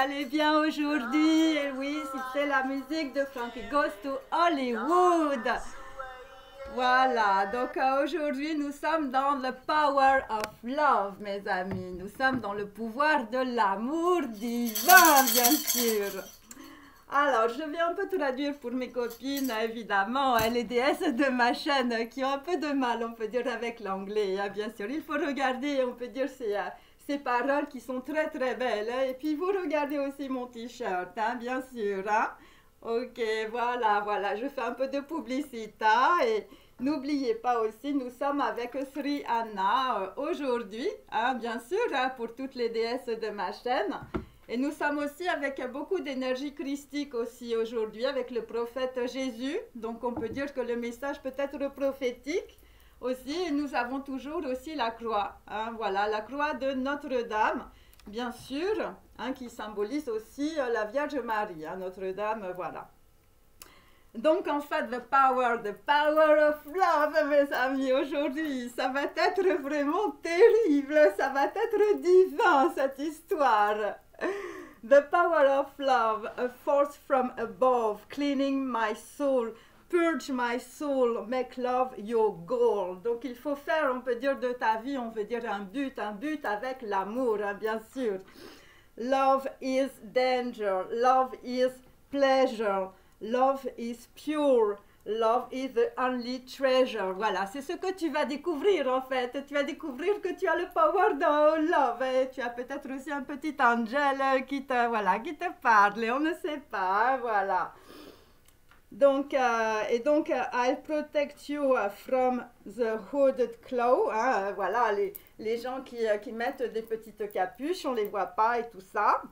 allez bien aujourd'hui? Et oui, c'était la musique de Frankie Goes to Hollywood. Voilà, donc aujourd'hui nous sommes dans le power of love, mes amis. Nous sommes dans le pouvoir de l'amour divin, bien sûr. Alors, je vais un peu traduire pour mes copines, évidemment, les déesses de ma chaîne qui ont un peu de mal, on peut dire, avec l'anglais. Bien sûr, il faut regarder, on peut dire, ces paroles qui sont très très belles. Et puis, vous regardez aussi mon t-shirt, bien sûr. Ok, voilà, je fais un peu de publicité. Et n'oubliez pas aussi, nous sommes avec Sri Anna aujourd'hui, bien sûr, pour toutes les déesses de ma chaîne. Et nous sommes aussi avec beaucoup d'énergie christique aussi aujourd'hui, avec le prophète Jésus. Donc on peut dire que le message peut être prophétique aussi. Et nous avons toujours aussi la croix. Voilà, la croix de Notre-Dame, bien sûr, qui symbolise aussi la Vierge Marie. Notre-Dame, voilà. Donc en fait, the power of love, mes amis, aujourd'hui, ça va être vraiment terrible, ça va être divin cette histoire. The power of love, a force from above, cleaning my soul, purge my soul, make love your goal. Donc il faut faire, on peut dire de ta vie, on peut dire un but avec l'amour, bien sûr. Love is danger, love is pleasure. Love is pure. Love is the only treasure. Voilà, c'est ce que tu vas découvrir en fait. Tu vas découvrir que tu as le power de love. Et tu as peut-être aussi un petit angel qui te parle. On ne sait pas, voilà. Donc, I'll protect you from the hooded claw. Voilà, les gens qui mettent des petites capuches, on ne les voit pas et tout ça.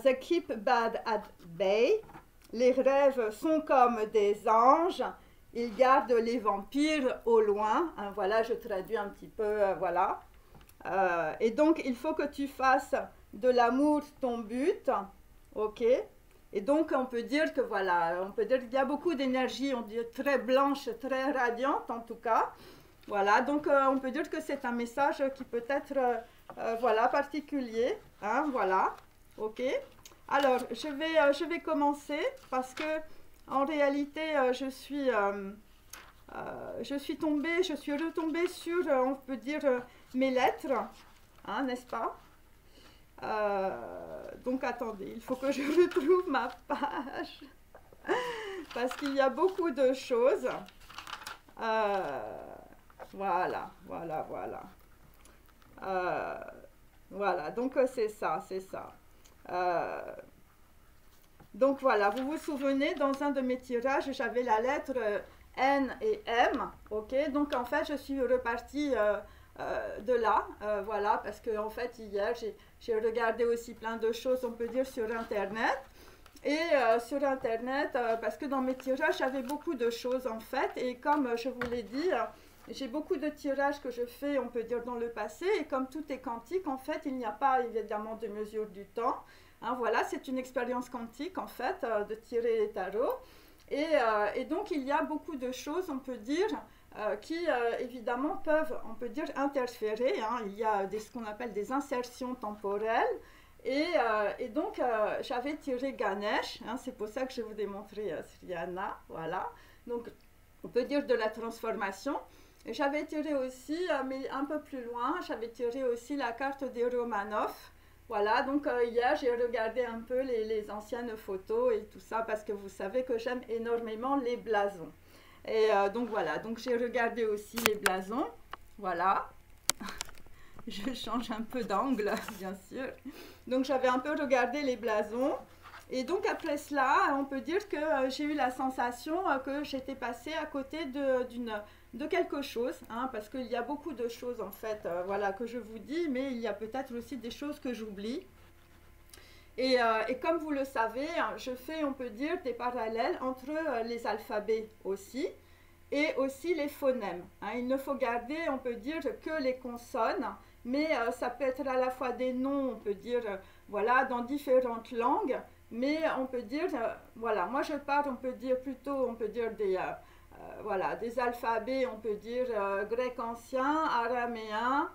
They keep bad at bay. Les rêves sont comme des anges, ils gardent les vampires au loin. Voilà, je traduis un petit peu, voilà. Et donc, il faut que tu fasses de l'amour ton but, ok? Et donc, on peut dire que, voilà, on peut dire qu'il y a beaucoup d'énergie, on dit très blanche, très radiante en tout cas. Voilà, donc on peut dire que c'est un message qui peut être, voilà, particulier, voilà, ok? Alors, je vais commencer parce que en réalité, je suis retombée sur, on peut dire, mes lettres, n'est-ce pas? Donc, attendez, il faut que je retrouve ma page parce qu'il y a beaucoup de choses. Voilà. Voilà, donc c'est ça. Donc voilà, vous vous souvenez, dans un de mes tirages, j'avais la lettre N et M, ok? Donc en fait, je suis repartie de là, voilà, parce que en fait, hier, j'ai regardé aussi plein de choses, on peut dire, sur Internet. Et sur Internet, parce que dans mes tirages, j'avais beaucoup de choses en fait, et comme je vous l'ai dit, j'ai beaucoup de tirages que je fais, on peut dire, dans le passé, et comme tout est quantique, en fait, il n'y a pas évidemment de mesure du temps. Voilà, c'est une expérience quantique, en fait, de tirer les tarots. Et donc, il y a beaucoup de choses, on peut dire, qui, évidemment, peuvent, on peut dire, interférer. Il y a ce qu'on appelle des insertions temporelles. Et donc, j'avais tiré Ganesh, c'est pour ça que je vous ai montré Sri Anna, voilà. Donc, on peut dire de la transformation. J'avais tiré aussi, mais un peu plus loin, j'avais tiré aussi la carte des Romanov. Voilà, donc hier, j'ai regardé un peu les anciennes photos et tout ça, parce que vous savez que j'aime énormément les blasons. Et donc voilà, donc j'ai regardé aussi les blasons, voilà. Je change un peu d'angle, bien sûr. Donc j'avais un peu regardé les blasons. Et donc après cela, on peut dire que j'ai eu la sensation que j'étais passée à côté de quelque chose, parce qu'il y a beaucoup de choses en fait, voilà, que je vous dis, mais il y a peut-être aussi des choses que j'oublie. Et comme vous le savez, je fais, on peut dire, des parallèles entre les alphabets aussi, et aussi les phonèmes. Il ne faut garder, on peut dire, que les consonnes, mais ça peut être à la fois des noms, on peut dire, voilà, dans différentes langues, mais on peut dire, voilà, moi je parle, on peut dire plutôt, on peut dire voilà, des alphabets, on peut dire grec ancien, araméen,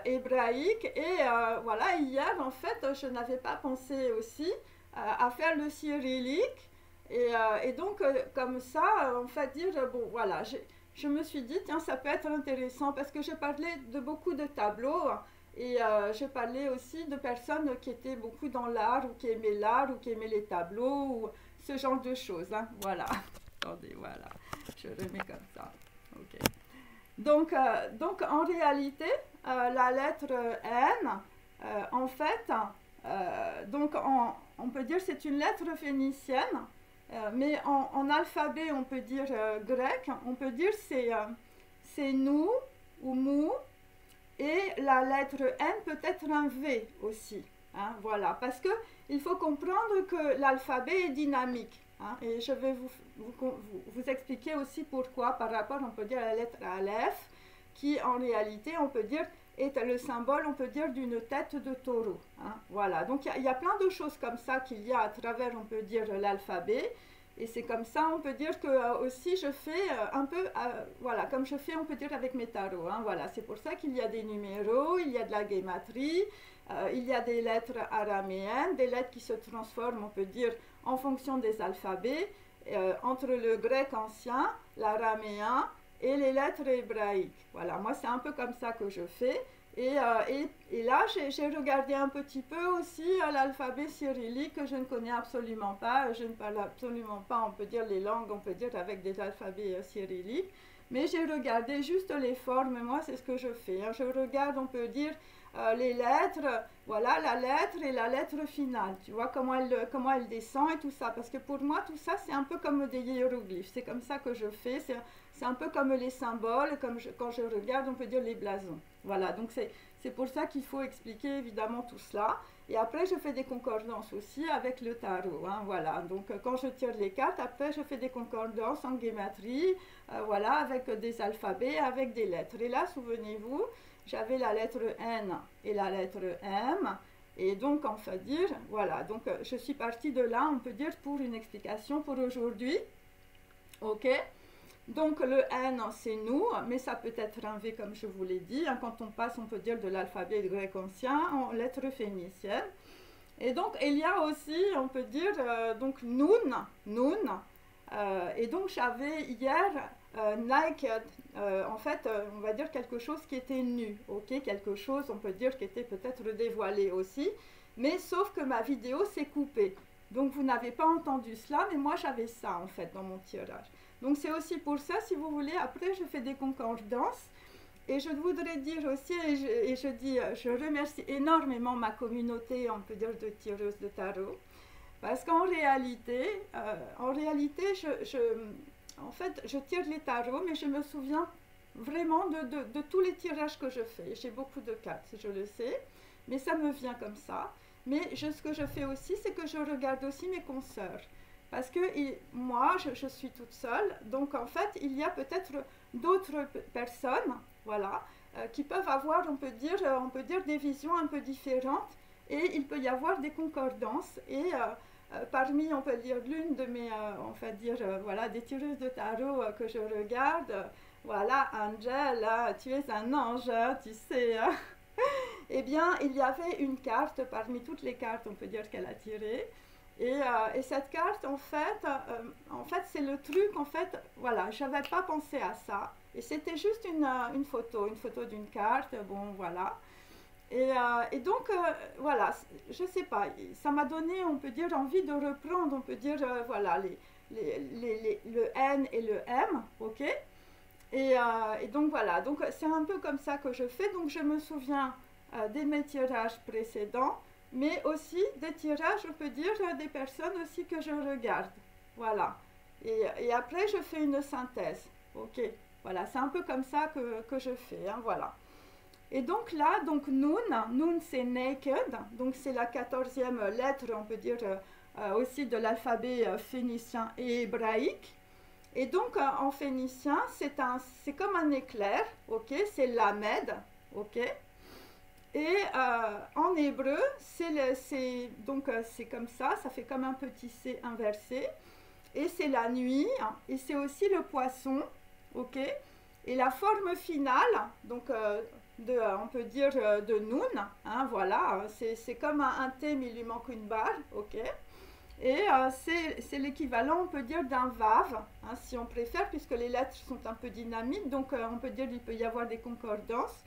hébraïque. Et voilà, hier, en fait, je n'avais pas pensé aussi à faire le cyrillique. Et donc, comme ça, on va dire, bon, voilà, je me suis dit, tiens, ça peut être intéressant parce que j'ai parlé de beaucoup de tableaux et j'ai parlé aussi de personnes qui étaient beaucoup dans l'art ou qui aimaient les tableaux ou ce genre de choses. Hein, voilà. Attendez, voilà. Je remets comme ça. OK. Donc en réalité, la lettre N, en fait, donc on peut dire c'est une lettre phénicienne. Mais en alphabet, on peut dire grec, on peut dire c'est nous ou mou, et la lettre N peut être un V aussi. Hein, voilà, parce qu'il faut comprendre que l'alphabet est dynamique. Hein, et je vais vous expliquer aussi pourquoi par rapport, on peut dire, à la lettre Aleph, qui en réalité, on peut dire, est le symbole, on peut dire, d'une tête de taureau. Hein, voilà, donc il y a plein de choses comme ça qu'il y a à travers, on peut dire, l'alphabet. Et c'est comme ça, on peut dire que aussi je fais un peu, voilà, comme je fais, on peut dire, avec mes tarots. Hein, voilà, c'est pour ça qu'il y a des numéros, il y a de la gématrie, il y a des lettres araméennes, des lettres qui se transforment, on peut dire, en fonction des alphabets, entre le grec ancien, l'araméen et les lettres hébraïques. Voilà, moi c'est un peu comme ça que je fais. Et là, j'ai regardé un petit peu aussi l'alphabet cyrillique que je ne connais absolument pas. Je ne parle absolument pas, on peut dire, les langues, on peut dire, avec des alphabets cyrilliques. Mais j'ai regardé juste les formes, moi c'est ce que je fais. Hein. Je regarde, on peut dire, les lettres, voilà, la lettre et la lettre finale. Tu vois comment elle descend et tout ça. Parce que pour moi, tout ça, c'est un peu comme des hiéroglyphes. C'est comme ça que je fais. C'est un peu comme les symboles, quand je regarde, on peut dire les blasons. Voilà, donc c'est pour ça qu'il faut expliquer évidemment tout cela. Et après, je fais des concordances aussi avec le tarot. Hein, voilà, donc quand je tire les cartes, après, je fais des concordances en gématrie, voilà, avec des alphabets, avec des lettres. Et là, souvenez-vous, j'avais la lettre N et la lettre M. Et donc, on va dire, voilà, donc je suis partie de là, on peut dire, pour une explication pour aujourd'hui. OK? Donc le N, c'est nous, mais ça peut être un V comme je vous l'ai dit. Hein, quand on passe, on peut dire, de l'alphabet grec ancien en lettres phéniciennes. Et donc il y a aussi, on peut dire, donc Nun. Et donc j'avais hier naked, en fait, on va dire quelque chose qui était nu, ok, quelque chose, on peut dire, qui était peut-être dévoilé aussi. Mais sauf que ma vidéo s'est coupée. Donc vous n'avez pas entendu cela, mais moi j'avais ça en fait dans mon tirage. Donc c'est aussi pour ça, si vous voulez, après je fais des concordances. Et je voudrais dire aussi, je remercie énormément ma communauté, on peut dire, de tireuses de tarot. Parce qu'en réalité, en fait, je tire les tarots, mais je me souviens vraiment de tous les tirages que je fais. J'ai beaucoup de cartes, je le sais, mais ça me vient comme ça. Mais ce que je fais aussi, c'est que je regarde aussi mes consoeurs. Parce que moi, je suis toute seule, donc en fait, il y a peut-être d'autres personnes, voilà, qui peuvent avoir, on peut dire, des visions un peu différentes, et il peut y avoir des concordances. Et parmi, on peut dire, l'une de mes, on va dire, voilà, des tireuses de tarot que je regarde, voilà, Angela, tu es un ange, tu sais. Eh bien, il y avait une carte parmi toutes les cartes, on peut dire, qu'elle a tirées. Et cette carte, en fait c'est le truc, en fait, voilà, je n'avais pas pensé à ça. Et c'était juste une photo d'une carte, bon, voilà. Et donc, voilà, je ne sais pas, ça m'a donné, on peut dire, envie de reprendre, on peut dire, voilà, le N et le M, ok? Et donc, voilà, donc c'est un peu comme ça que je fais. Donc, je me souviens de mes tirages précédents, mais aussi des tirages, on peut dire, des personnes aussi que je regarde. Voilà. Et après, je fais une synthèse. Ok. Voilà, c'est un peu comme ça que je fais. Hein, voilà. Et donc là, donc Nun c'est naked. Donc c'est la 14e lettre, on peut dire, aussi de l'alphabet phénicien et hébraïque. Et donc en phénicien, c'est comme un éclair. Ok. C'est lamed. Ok. Et en hébreu, c'est comme ça fait comme un petit C inversé. Et c'est la nuit, et c'est aussi le poisson, ok. Et la forme finale, donc on peut dire, de Noun, hein, voilà, c'est comme un thé, mais il lui manque une barre, ok. Et c'est l'équivalent, on peut dire, d'un Vav, hein, si on préfère, puisque les lettres sont un peu dynamiques, donc on peut dire qu'il peut y avoir des concordances.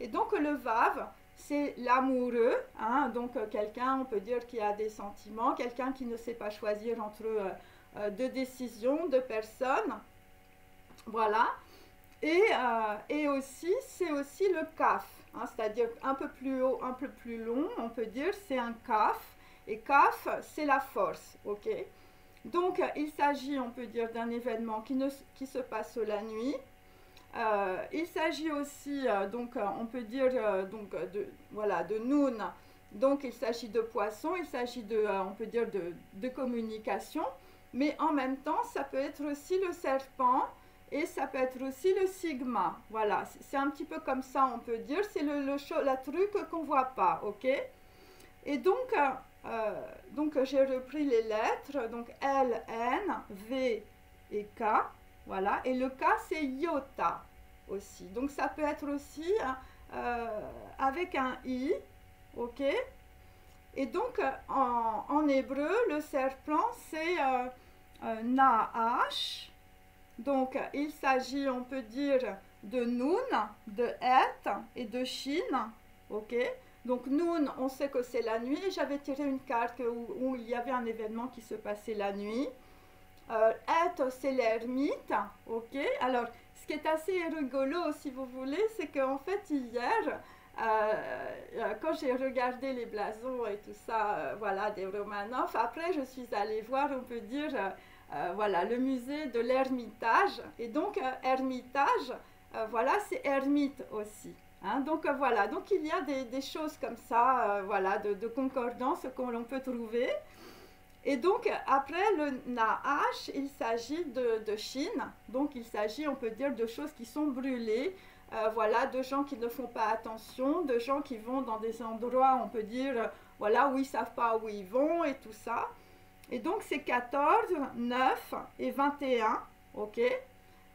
Et donc le Vav, c'est l'amoureux, hein, donc quelqu'un, on peut dire, qui a des sentiments, quelqu'un qui ne sait pas choisir entre deux décisions, deux personnes, voilà. Et aussi, c'est aussi le Kaf, hein, c'est-à-dire un peu plus haut, un peu plus long, on peut dire, c'est un Kaf. Et Kaf, c'est la force, ok? Donc, il s'agit, on peut dire, d'un événement qui se passe la nuit. Il s'agit aussi, donc, on peut dire, donc, voilà, de Noun. Donc, il s'agit de poisson, il s'agit de, on peut dire, de communication. Mais en même temps, ça peut être aussi le serpent et ça peut être aussi le sigma. Voilà, c'est un petit peu comme ça, on peut dire. C'est la truc qu'on ne voit pas, ok? Et donc j'ai repris les lettres, donc L, N, V et K, voilà, et le K c'est iota aussi, donc ça peut être aussi avec un I, ok, et donc en hébreu, le serpent c'est Nahash, donc il s'agit, on peut dire, de Nun, de Et et de Shin, ok. Donc Noun, on sait que c'est la nuit. J'avais tiré une carte où il y avait un événement qui se passait la nuit. Et, c'est l'ermite, ok. Alors, ce qui est assez rigolo, si vous voulez, c'est qu'en fait, hier, quand j'ai regardé les blasons et tout ça, voilà, des Romanov, après, je suis allée voir, on peut dire, voilà, le musée de l'Ermitage. Et donc, Ermitage, voilà, c'est ermite aussi. Hein, donc voilà, donc il y a des choses comme ça, voilà, de concordance que l'on peut trouver. Et donc après le Nahash, il s'agit de Chine, donc il s'agit, on peut dire, de choses qui sont brûlées, voilà, de gens qui ne font pas attention, de gens qui vont dans des endroits, on peut dire, voilà, où ils ne savent pas où ils vont et tout ça. Et donc c'est 14, 9 et 21, ok.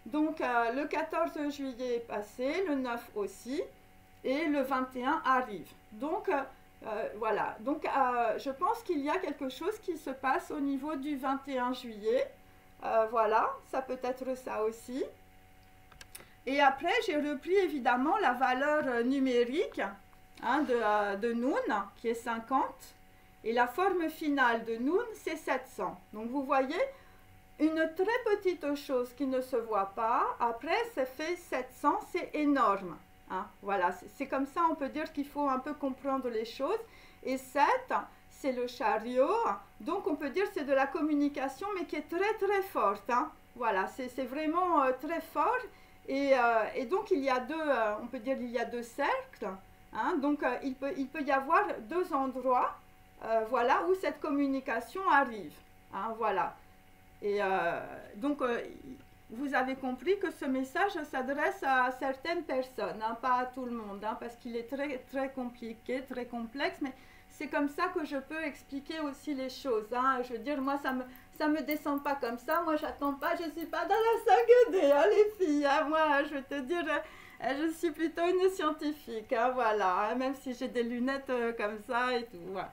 Donc le 14 juillet est passé, le 9 aussi. Et le 21 arrive. Donc, voilà. Donc, je pense qu'il y a quelque chose qui se passe au niveau du 21 juillet. Voilà, ça peut être ça aussi. Et après, j'ai repris évidemment la valeur numérique, hein, de Noun, qui est 50. Et la forme finale de Noun, c'est 700. Donc, vous voyez, une très petite chose qui ne se voit pas. Après, ça fait 700, c'est énorme. Hein, voilà, c'est comme ça, on peut dire qu'il faut un peu comprendre les choses. Et 7, c'est le chariot. Donc, on peut dire c'est de la communication, mais qui est très, très forte. Hein. Voilà, c'est vraiment très fort. Et donc, il y a on peut dire il y a deux cercles. Hein, donc, il peut y avoir deux endroits, voilà, où cette communication arrive. Hein, voilà. Et donc, vous avez compris que ce message s'adresse à certaines personnes, hein, pas à tout le monde, hein, parce qu'il est très, très compliqué, très complexe, mais c'est comme ça que je peux expliquer aussi les choses. Hein. Je veux dire, moi, ça me descend pas comme ça, moi, j'attends pas, je suis pas dans la 5D, hein, les filles. Hein. Moi, je vais te dire, je suis plutôt une scientifique, hein, voilà, hein, même si j'ai des lunettes comme ça et tout. Voilà.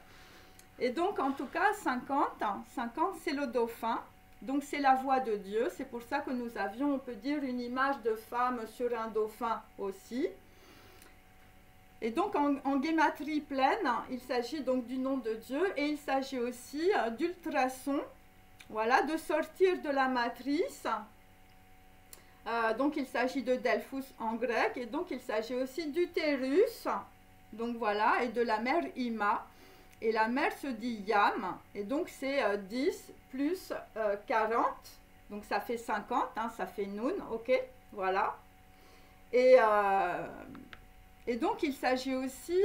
Et donc, en tout cas, 50 c'est le dauphin. Donc c'est la voix de Dieu, c'est pour ça que nous avions, on peut dire, une image de femme sur un dauphin aussi. Et donc en guématrie pleine, il s'agit donc du nom de Dieu et il s'agit aussi d'ultrasons, voilà, de sortir de la matrice. Donc il s'agit de Delphus en grec et donc il s'agit aussi d'utérus, donc voilà, et de la mère Ima. Et la mère se dit Yam, et donc c'est 10 plus 40, donc ça fait 50, hein, ça fait Noun, ok, voilà. Et donc il s'agit aussi,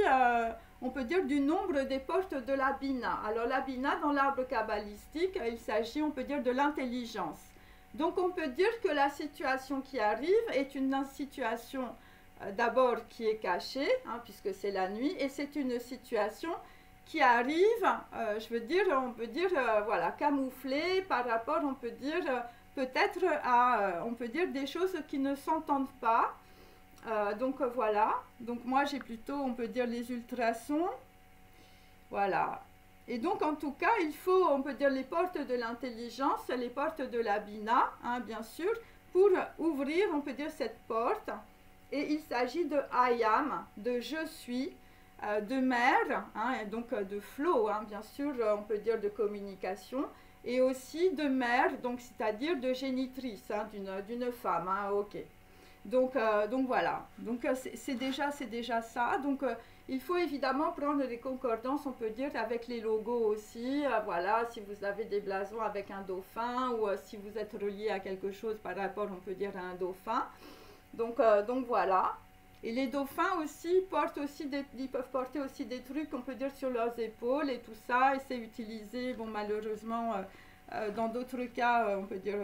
on peut dire, du nombre des portes de la Bina. Alors la Bina, dans l'arbre kabbalistique, il s'agit, on peut dire, de l'intelligence. Donc on peut dire que la situation qui arrive est une situation d'abord qui est cachée, hein, puisque c'est la nuit, et c'est une situation qui arrive, je veux dire, on peut dire, voilà, camouflée par rapport, on peut dire, peut-être à, on peut dire, des choses qui ne s'entendent pas, Voilà, donc moi j'ai plutôt, on peut dire, les ultrasons. Voilà. Et donc en tout cas, il faut, on peut dire, les portes de l'intelligence, les portes de la Bina, hein, bien sûr, pour ouvrir, on peut dire, cette porte. Et il s'agit de I am, de je suis, de mère, hein, et donc de flow, hein, bien sûr, on peut dire de communication, et aussi de mère, donc c'est-à-dire de génitrice, hein, d'une femme, hein, ok. Donc voilà, donc c'est déjà ça. Donc il faut évidemment prendre les concordances, on peut dire, avec les logos aussi. Voilà, si vous avez des blasons avec un dauphin ou si vous êtes relié à quelque chose par rapport, on peut dire, à un dauphin. Donc voilà. Et les dauphins aussi portent aussi ils peuvent porter aussi des trucs, on peut dire, sur leurs épaules et tout ça. Et c'est utilisé, bon, malheureusement, dans d'autres cas, on peut dire,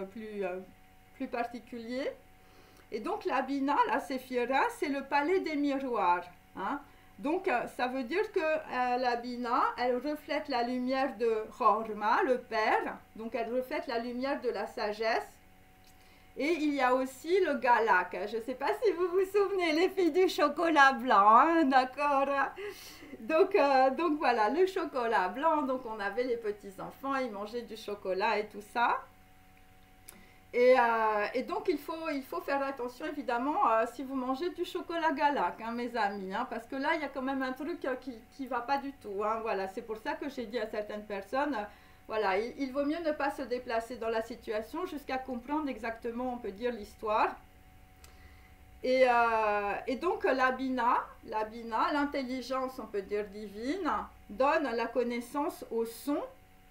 plus particuliers. Et donc la Bina, la Séphira, c'est le palais des miroirs. Hein. Donc ça veut dire que la Bina, elle reflète la lumière de Chorma, le Père. Donc elle reflète la lumière de la sagesse. Et il y a aussi le Galak. Je ne sais pas si vous vous souvenez, les filles du chocolat blanc, hein, d'accord. Donc voilà, le chocolat blanc. Donc on avait les petits-enfants, ils mangeaient du chocolat et tout ça. Et donc, il faut faire attention, évidemment, si vous mangez du chocolat Galak, hein, mes amis, hein, parce que là, il y a quand même un truc qui ne va pas du tout. Hein, voilà, c'est pour ça que j'ai dit à certaines personnes, voilà, il vaut mieux ne pas se déplacer dans la situation jusqu'à comprendre exactement, on peut dire, l'histoire. Et donc, la Bina, l'intelligence, on peut dire, divine, donne la connaissance au son,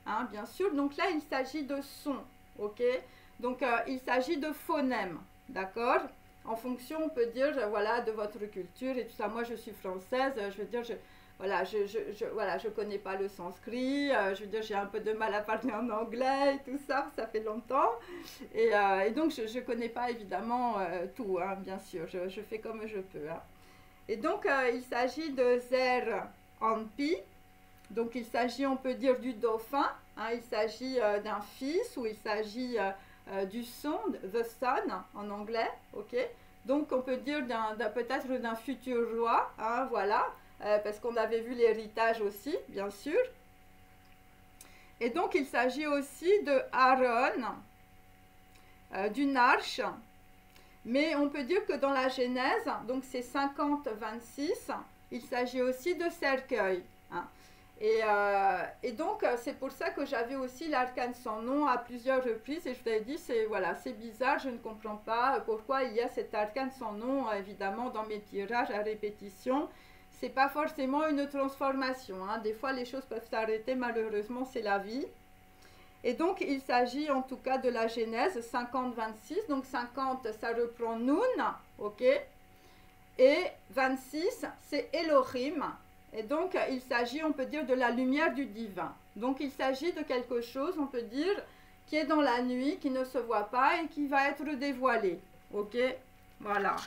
hein, bien sûr. Donc là, il s'agit de son, ok ? Donc, il s'agit de phonèmes, d'accord? En fonction, on peut dire, voilà, de votre culture et tout ça. Moi, je suis française, je veux dire, voilà, je connais pas le sanskrit, je veux dire, j'ai un peu de mal à parler en anglais et tout ça, ça fait longtemps. Et donc, je connais pas évidemment tout, hein, bien sûr, je fais comme je peux. Hein. Et donc, il s'agit de Zer Anpi. Donc, il s'agit, on peut dire, du dauphin. Hein, il s'agit d'un fils ou il s'agit du son, the son en anglais, ok. Donc on peut dire peut-être d'un futur roi, hein, voilà, parce qu'on avait vu l'héritage aussi, bien sûr. Et donc il s'agit aussi de Aaron, d'une arche, mais on peut dire que dans la Genèse, donc c'est 50-26, il s'agit aussi de cercueil. Hein. Et donc, c'est pour ça que j'avais aussi l'arcane sans nom à plusieurs reprises. Et je vous avais dit, voilà, c'est bizarre, je ne comprends pas pourquoi il y a cet arcane sans nom, évidemment, dans mes tirages à répétition. Ce n'est pas forcément une transformation. Hein. Des fois, les choses peuvent s'arrêter, malheureusement, c'est la vie. Et donc, il s'agit en tout cas de la Genèse 50-26. Donc, 50, ça reprend Nun, ok. Et 26, c'est Elohim. Et donc, il s'agit, on peut dire, de la lumière du divin. Donc, il s'agit de quelque chose, on peut dire, qui est dans la nuit, qui ne se voit pas et qui va être dévoilé. Ok? Voilà.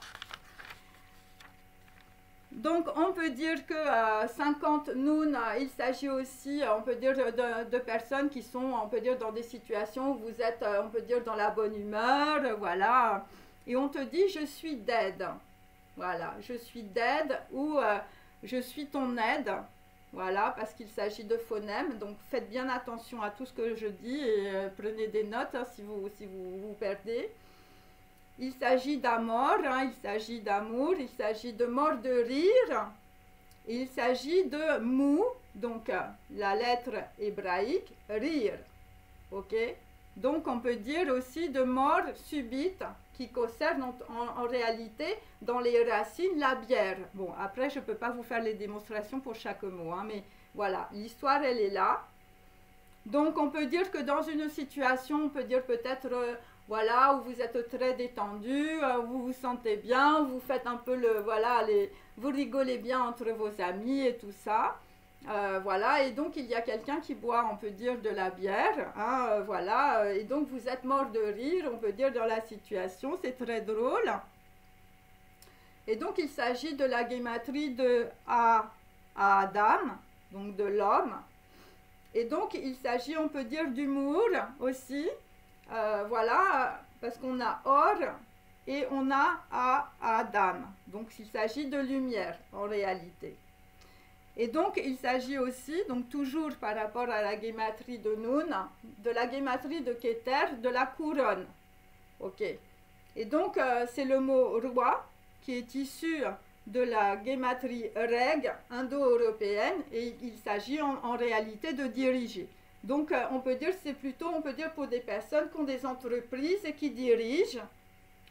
Donc, on peut dire que 50 Nun, il s'agit aussi, on peut dire, de personnes qui sont, on peut dire, dans des situations où vous êtes, on peut dire, dans la bonne humeur, voilà. Et on te dit, je suis dead. Voilà, je suis dead ou... je suis ton aide, voilà, parce qu'il s'agit de phonèmes, donc faites bien attention à tout ce que je dis et prenez des notes hein, si vous vous perdez. Il s'agit d'amour, hein, il s'agit d'amour, il s'agit de mort de rire, il s'agit de mou, donc la lettre hébraïque, rire, ok? Donc on peut dire aussi de mort subite, qui concerne en réalité dans les racines la bière. Bon, après, je ne peux pas vous faire les démonstrations pour chaque mot, hein, mais voilà, l'histoire, elle est là. Donc, on peut dire que dans une situation, on peut dire peut-être, voilà, où vous êtes très détendu, vous vous sentez bien, vous faites un peu voilà, vous rigolez bien entre vos amis et tout ça. Voilà, et donc il y a quelqu'un qui boit, on peut dire, de la bière, hein, voilà, et donc vous êtes mort de rire, on peut dire, dans la situation, c'est très drôle. Et donc il s'agit de la guématrie de à Adam, donc de l'homme, et donc il s'agit, on peut dire, d'humour aussi, voilà, parce qu'on a or, et on a A, Adam. Donc il s'agit de lumière en réalité. Et donc il s'agit aussi, donc toujours par rapport à la guématrie de Nun, de la guématrie de Keter, de la couronne. Ok. Et donc c'est le mot roi qui est issu de la guématrie reg indo-européenne et il s'agit en réalité de diriger. Donc on peut dire c'est plutôt, on peut dire pour des personnes qui ont des entreprises et qui dirigent.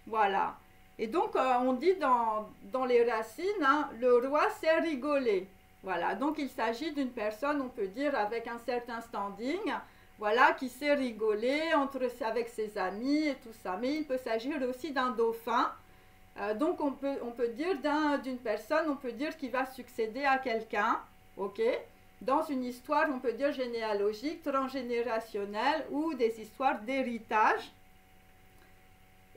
Voilà. Et donc on dit dans les racines, hein, le roi sait rigoler. Voilà. Donc il s'agit d'une personne, on peut dire, avec un certain standing, voilà, qui sait rigoler avec ses amis et tout ça. Mais il peut s'agir aussi d'un dauphin. Donc on peut dire d'une personne, on peut dire qui va succéder à quelqu'un, ok, dans une histoire, on peut dire généalogique, transgénérationnelle ou des histoires d'héritage.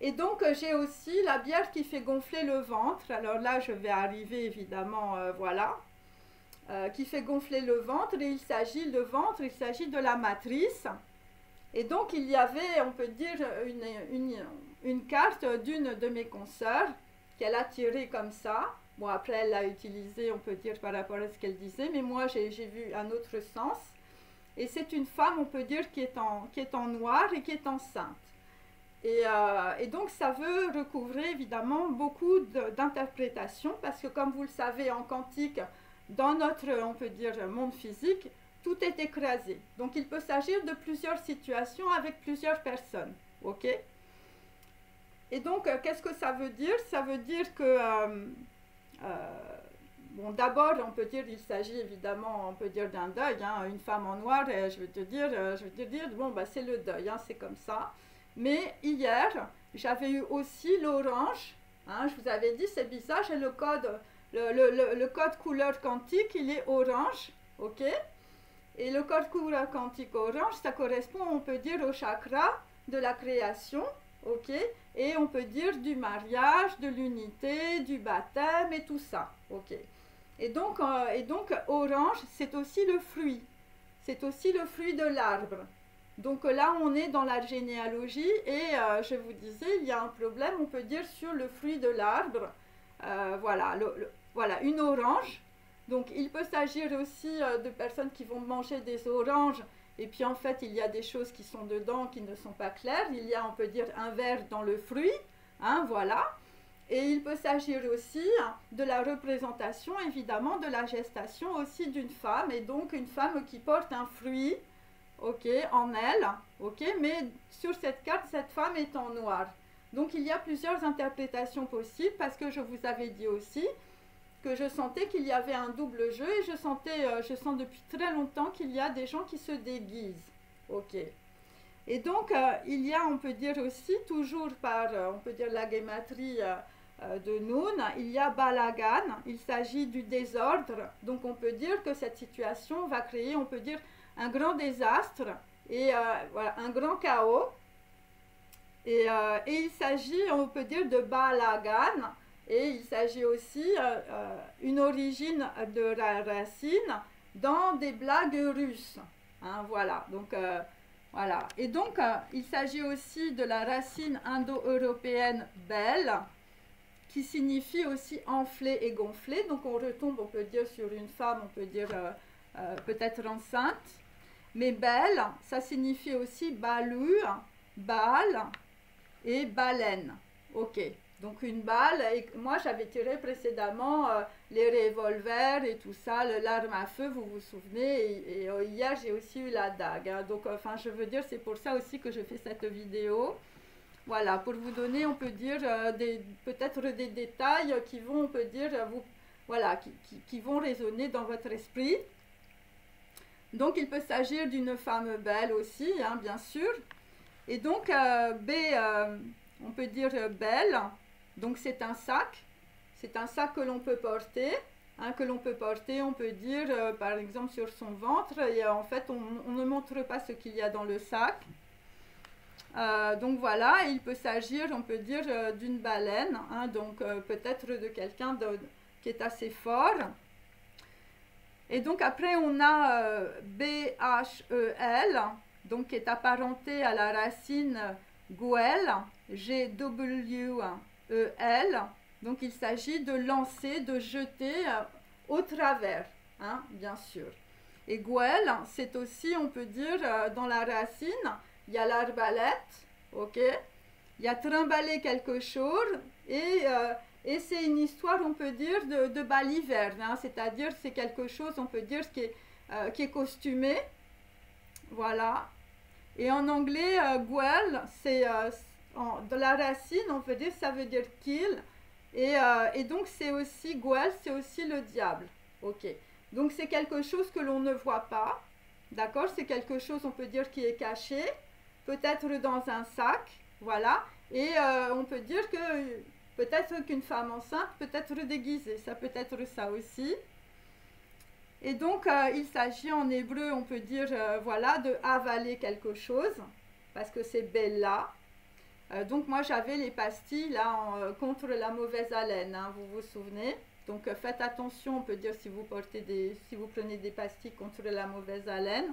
Et donc j'ai aussi la bière qui fait gonfler le ventre. Alors là, je vais arriver évidemment, voilà, qui fait gonfler le ventre et il s'agit de la matrice. Et donc il y avait, on peut dire, une carte d'une de mes consoeurs qu'elle a tirée comme ça. Bon, après elle l'a utilisée, on peut dire, par rapport à ce qu'elle disait, mais moi j'ai vu un autre sens. Et c'est une femme, on peut dire, qui est en noir et qui est enceinte. Et donc ça veut recouvrer évidemment beaucoup d'interprétations, parce que comme vous le savez, en quantique, dans notre, on peut dire, monde physique, tout est écrasé. Donc il peut s'agir de plusieurs situations avec plusieurs personnes. Ok? Et donc, qu'est-ce que ça veut dire? Ça veut dire que, bon, d'abord, on peut dire, il s'agit évidemment, on peut dire d'un deuil, hein, une femme en noir, je vais te dire, bon, bah, c'est le deuil, hein, c'est comme ça. Mais hier, j'avais eu aussi l'orange, hein, je vous avais dit, c'est bizarre, j'ai le code, le code couleur quantique, il est orange, ok? Et le code couleur quantique orange, ça correspond, on peut dire, au chakra de la création, ok? Et on peut dire du mariage, de l'unité, du baptême et tout ça, ok? Et donc orange, c'est aussi le fruit. C'est aussi le fruit de l'arbre. Donc là, on est dans la généalogie et je vous disais, il y a un problème, on peut dire, sur le fruit de l'arbre. Voilà, voilà, une orange. Donc il peut s'agir aussi de personnes qui vont manger des oranges et puis en fait il y a des choses qui sont dedans qui ne sont pas claires. Il y a, on peut dire, un verre dans le fruit, hein, voilà. Et il peut s'agir aussi de la représentation évidemment de la gestation aussi d'une femme et donc une femme qui porte un fruit, ok, en elle, ok, mais sur cette carte cette femme est en noir. Donc il y a plusieurs interprétations possibles parce que je vous avais dit aussi que je sentais qu'il y avait un double jeu et je sens depuis très longtemps qu'il y a des gens qui se déguisent. Ok. Et donc, il y a, on peut dire aussi, toujours par, on peut dire la guématrie de Nun, il y a Balagan, il s'agit du désordre. Donc, on peut dire que cette situation va créer, on peut dire, un grand désastre et voilà, un grand chaos. Et il s'agit, on peut dire, de Balagan. Et il s'agit aussi une origine de la racine dans des blagues russes. Hein, voilà. Donc, voilà. Et donc, il s'agit aussi de la racine indo-européenne belle, qui signifie aussi enflé et gonflé. Donc, on retombe, on peut dire, sur une femme, on peut dire peut-être enceinte. Mais belle, ça signifie aussi balu, bal et baleine. Ok. Donc une balle, et moi j'avais tiré précédemment les revolvers et tout ça, l'arme à feu, vous vous souvenez, et hier j'ai aussi eu la dague. Hein. Donc enfin je veux dire, c'est pour ça aussi que je fais cette vidéo. Voilà, pour vous donner, on peut dire, peut-être des détails qui vont, on peut dire, voilà, qui vont résonner dans votre esprit. Donc il peut s'agir d'une femme belle aussi, hein, bien sûr. Et donc on peut dire belle. Donc c'est un sac que l'on peut porter, hein, on peut dire par exemple sur son ventre et en fait on ne montre pas ce qu'il y a dans le sac. Donc voilà, il peut s'agir, on peut dire, d'une baleine, hein, donc peut-être de quelqu'un qui est assez fort. Et donc après on a BHEL, donc qui est apparenté à la racine Gwel, G-W-E-L. Donc il s'agit de lancer, de jeter au travers, hein, bien sûr. Et Gwel, c'est aussi, on peut dire, dans la racine, il y a l'arbalète, ok? Il y a trimballer quelque chose, et c'est une histoire, on peut dire, de baliverne, hein, c'est-à-dire c'est quelque chose, on peut dire, qui est costumé, voilà. Et en anglais, Gwel, c'est de la racine, on peut dire, ça veut dire kill, et donc c'est aussi, Gwel, c'est aussi le diable, ok? Donc c'est quelque chose que l'on ne voit pas, d'accord? C'est quelque chose, on peut dire, qui est caché, peut-être dans un sac, voilà. Et on peut dire que peut-être qu'une femme enceinte peut être déguisée, ça peut être ça aussi. Et donc il s'agit en hébreu, on peut dire, voilà, de avaler quelque chose, parce que c'est Bella. Donc moi j'avais les pastilles là contre la mauvaise haleine, hein, vous vous souvenez? Donc faites attention, on peut dire, si vous prenez des pastilles contre la mauvaise haleine,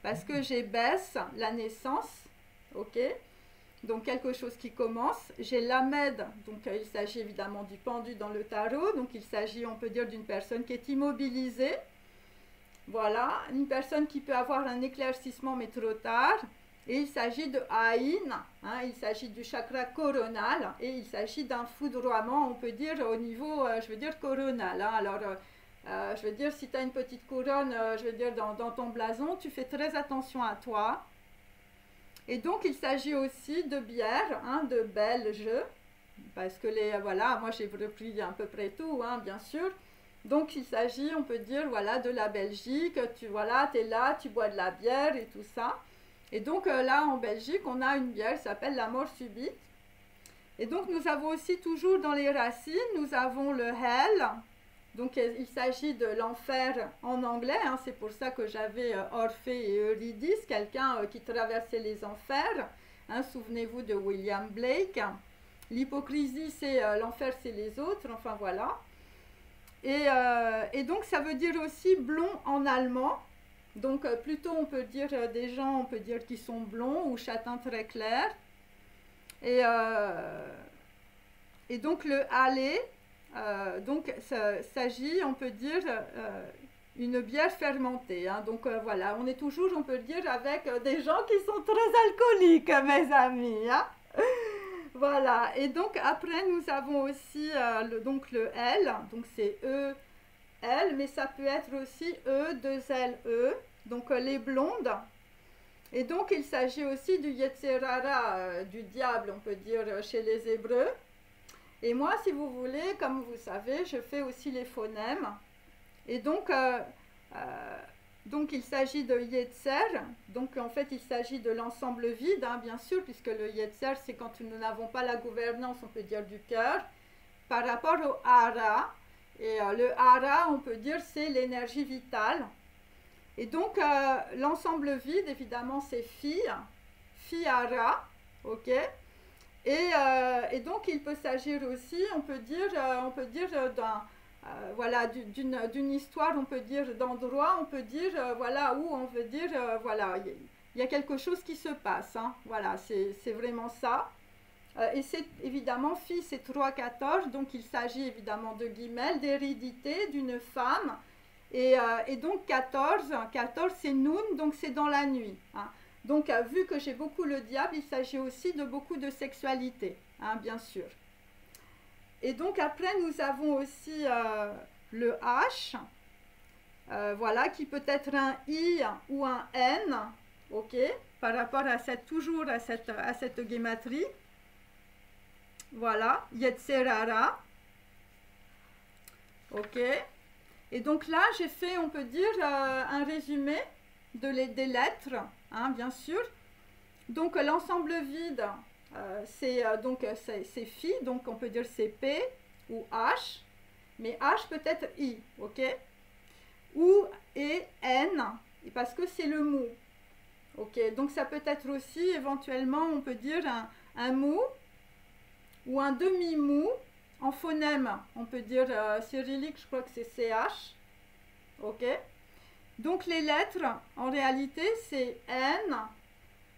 parce que j'ai baisse la naissance, ok? Donc quelque chose qui commence. J'ai l'Amed, donc il s'agit évidemment du pendu dans le tarot, donc il s'agit, on peut dire, d'une personne qui est immobilisée. Voilà, une personne qui peut avoir un éclaircissement mais trop tard. Et il s'agit de Aïn, hein, il s'agit du chakra coronal, et il s'agit d'un foudroiement, on peut dire, au niveau, je veux dire, coronal. Hein. Alors, je veux dire, si tu as une petite couronne, je veux dire, dans ton blason, tu fais très attention à toi. Et donc, il s'agit aussi de bière, hein, de belge, parce que voilà, moi j'ai repris à peu près tout, hein, bien sûr. Donc, il s'agit, on peut dire, voilà, de la Belgique, tu es là, tu bois de la bière et tout ça. Et donc là, en Belgique, on a une bière qui s'appelle la mort subite. Et donc, nous avons aussi toujours dans les racines, nous avons le hell. Donc, il s'agit de l'enfer en anglais. Hein, c'est pour ça que j'avais Orphée et Eurydice, quelqu'un qui traversait les enfers. Hein, souvenez-vous de William Blake. L'hypocrisie, c'est l'enfer, c'est les autres. Enfin, voilà. Et donc, ça veut dire aussi blond en allemand. Donc, plutôt, on peut dire des gens, on peut dire qui sont blonds ou châtains très clairs. Et donc, le aller, donc, ça s'agit, on peut dire, une bière fermentée. Hein. Donc, voilà, on est toujours, on peut dire, avec des gens qui sont très alcooliques, mes amis. Hein. Voilà, et donc, après, nous avons aussi donc le L, donc c'est E, L, mais ça peut être aussi E, 2L, E, donc les blondes. Et donc il s'agit aussi du Yetzerara, du diable, on peut dire, chez les Hébreux. Et moi, si vous voulez, comme vous savez, je fais aussi les phonèmes. Et donc il s'agit de Yetzer, donc en fait il s'agit de l'ensemble vide, hein, bien sûr, puisque le Yetzer, c'est quand nous n'avons pas la gouvernance, on peut dire, du cœur, par rapport au Hara. Et le Hara, on peut dire, c'est l'énergie vitale. Et donc, l'ensemble vide, évidemment, c'est Phi, Phi Hara, ok? Et donc, il peut s'agir aussi, on peut dire d'un, voilà, d'une histoire, on peut dire, d'endroit, on peut dire, voilà, où on veut dire, voilà, il y a quelque chose qui se passe, hein, voilà, c'est vraiment ça. Et c'est évidemment, Phi, c'est 3-14, donc il s'agit évidemment de Guimel, d'hérédité, d'une femme. Et donc 14 c'est Noun, donc c'est dans la nuit. Hein. Donc vu que j'ai beaucoup le diable, il s'agit aussi de beaucoup de sexualité, hein, bien sûr. Et donc après, nous avons aussi le H, voilà, qui peut être un I ou un N, ok, par rapport à toujours à cette guématrie. Voilà, Yetzerara. Ok. Et donc là, j'ai fait, on peut dire, un résumé des lettres, hein, bien sûr. Donc l'ensemble vide, c'est Phi, donc on peut dire c'est P ou H, mais H peut être I, ok? Ou et N, parce que c'est le mou. Ok, donc ça peut être aussi éventuellement, on peut dire un mou ou un demi-mou en phonème. On peut dire cyrillique, je crois que c'est CH. Ok, donc les lettres, en réalité, c'est N,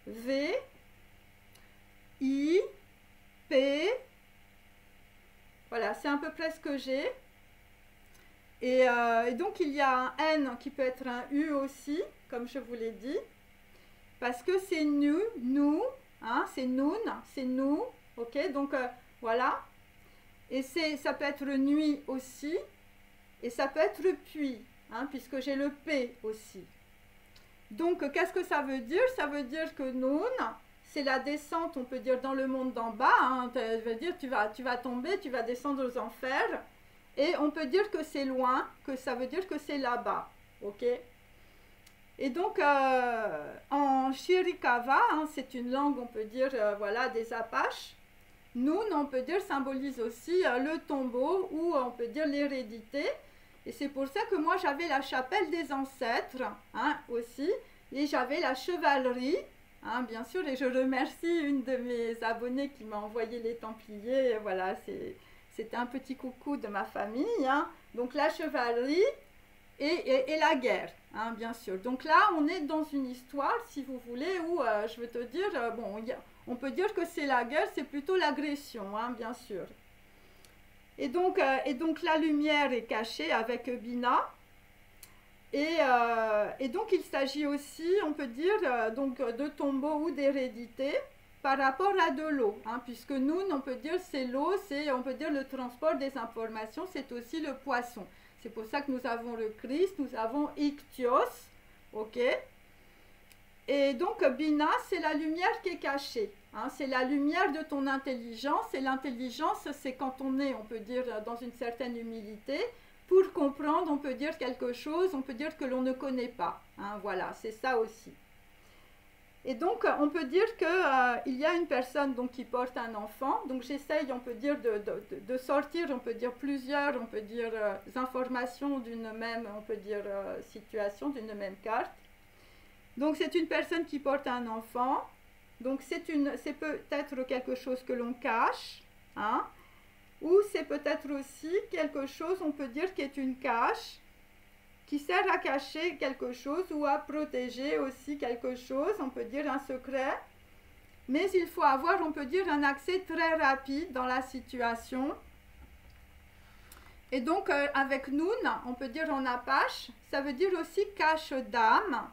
V, I, P. Voilà, c'est à peu près ce que j'ai. Et donc, il y a un N qui peut être un U aussi, comme je vous l'ai dit. Parce que c'est nous, hein, c'est noun, c'est nous. Ok, donc voilà. Et ça peut être nuit aussi. Et ça peut être puis, hein, puisque j'ai le P aussi. Donc, qu'est-ce que ça veut dire? Ça veut dire que noun, c'est la descente, on peut dire, dans le monde d'en bas. Hein, ça veut dire tu vas tomber, tu vas descendre aux enfers. Et on peut dire que c'est loin, que ça veut dire que c'est là-bas. Ok? Et donc, en Chiricahua, hein, c'est une langue, on peut dire, voilà, des Apaches. Noun, on peut dire, symbolise aussi le tombeau ou on peut dire l'hérédité. Et c'est pour ça que moi, j'avais la chapelle des ancêtres, hein, aussi. Et j'avais la chevalerie, hein, bien sûr. Et je remercie une de mes abonnées qui m'a envoyé les Templiers. Voilà, c'était un petit coucou de ma famille. Hein. Donc, la chevalerie et la guerre, hein, bien sûr. Donc là, on est dans une histoire, si vous voulez, où je veux te dire, bon, on peut dire que c'est la guerre, c'est plutôt l'agression, hein, bien sûr. Et donc la lumière est cachée avec Bina. Et donc il s'agit aussi, on peut dire, donc de tombeau ou d'hérédité par rapport à de l'eau, hein, puisque nous, on peut dire c'est l'eau, c'est on peut dire le transport des informations, c'est aussi le poisson. C'est pour ça que nous avons le Christ, nous avons Ichthyosis, ok. Et donc Bina, c'est la lumière qui est cachée. Hein, c'est la lumière de ton intelligence. Et l'intelligence, c'est quand on est, on peut dire, dans une certaine humilité. Pour comprendre, on peut dire quelque chose, on peut dire que l'on ne connaît pas. Hein, voilà, c'est ça aussi. Et donc, on peut dire qu'il y a une personne donc, qui porte un enfant. Donc, j'essaye, on peut dire, de sortir, on peut dire plusieurs, on peut dire informations d'une même, on peut dire situation, d'une même carte. Donc, c'est une personne qui porte un enfant. Donc, c'est peut-être quelque chose que l'on cache, hein, ou c'est peut-être aussi quelque chose, on peut dire, qui est une cache, qui sert à cacher quelque chose ou à protéger aussi quelque chose, on peut dire un secret. Mais il faut avoir, on peut dire, un accès très rapide dans la situation. Et donc, avec Noun, on peut dire en Apache, ça veut dire aussi cache d'âme.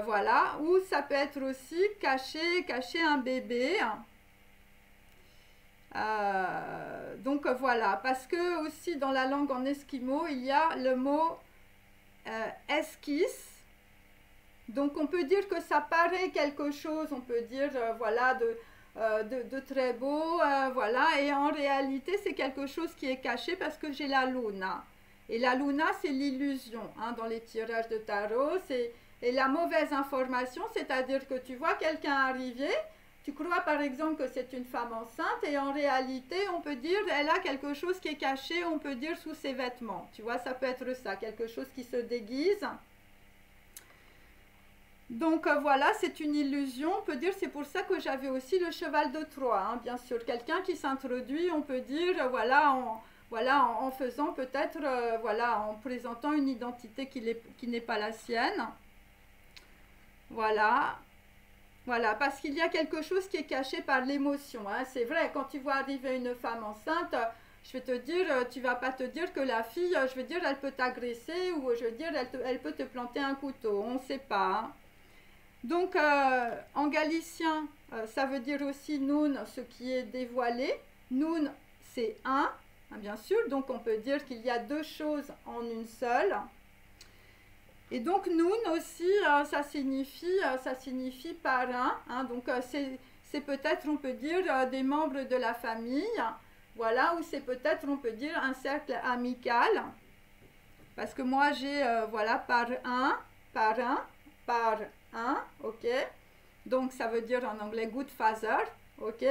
Voilà, ou ça peut être aussi cacher un bébé. Donc voilà, parce que aussi dans la langue en esquimau, il y a le mot esquisse. Donc on peut dire que ça paraît quelque chose, on peut dire voilà, de très beau, voilà, et en réalité c'est quelque chose qui est caché parce que j'ai la luna. Et la luna, c'est l'illusion, hein, dans les tirages de tarot, et la mauvaise information, c'est-à-dire que tu vois quelqu'un arriver, tu crois par exemple que c'est une femme enceinte et en réalité, on peut dire, elle a quelque chose qui est caché, on peut dire, sous ses vêtements. Tu vois, ça peut être ça, quelque chose qui se déguise. Donc voilà, c'est une illusion, on peut dire, c'est pour ça que j'avais aussi le cheval de Troie, hein, bien sûr. Quelqu'un qui s'introduit, on peut dire, voilà, en faisant peut-être, voilà, en présentant une identité qui n'est pas la sienne. Voilà. Voilà, parce qu'il y a quelque chose qui est caché par l'émotion. Hein. C'est vrai, quand tu vois arriver une femme enceinte, je vais te dire, tu vas pas te dire que la fille, je veux dire, elle peut t'agresser ou je veux dire, elle peut te planter un couteau. On ne sait pas. Hein. Donc, en galicien, ça veut dire aussi noun, ce qui est dévoilé. Noun, c'est un, hein, bien sûr. Donc, on peut dire qu'il y a deux choses en une seule. Et donc, noun aussi, ça signifie parrain. Hein, donc, c'est peut-être, on peut dire, des membres de la famille. Voilà, ou c'est peut-être, on peut dire, un cercle amical. Parce que moi, j'ai, voilà, parrain, ok. Donc, ça veut dire en anglais good father, ok.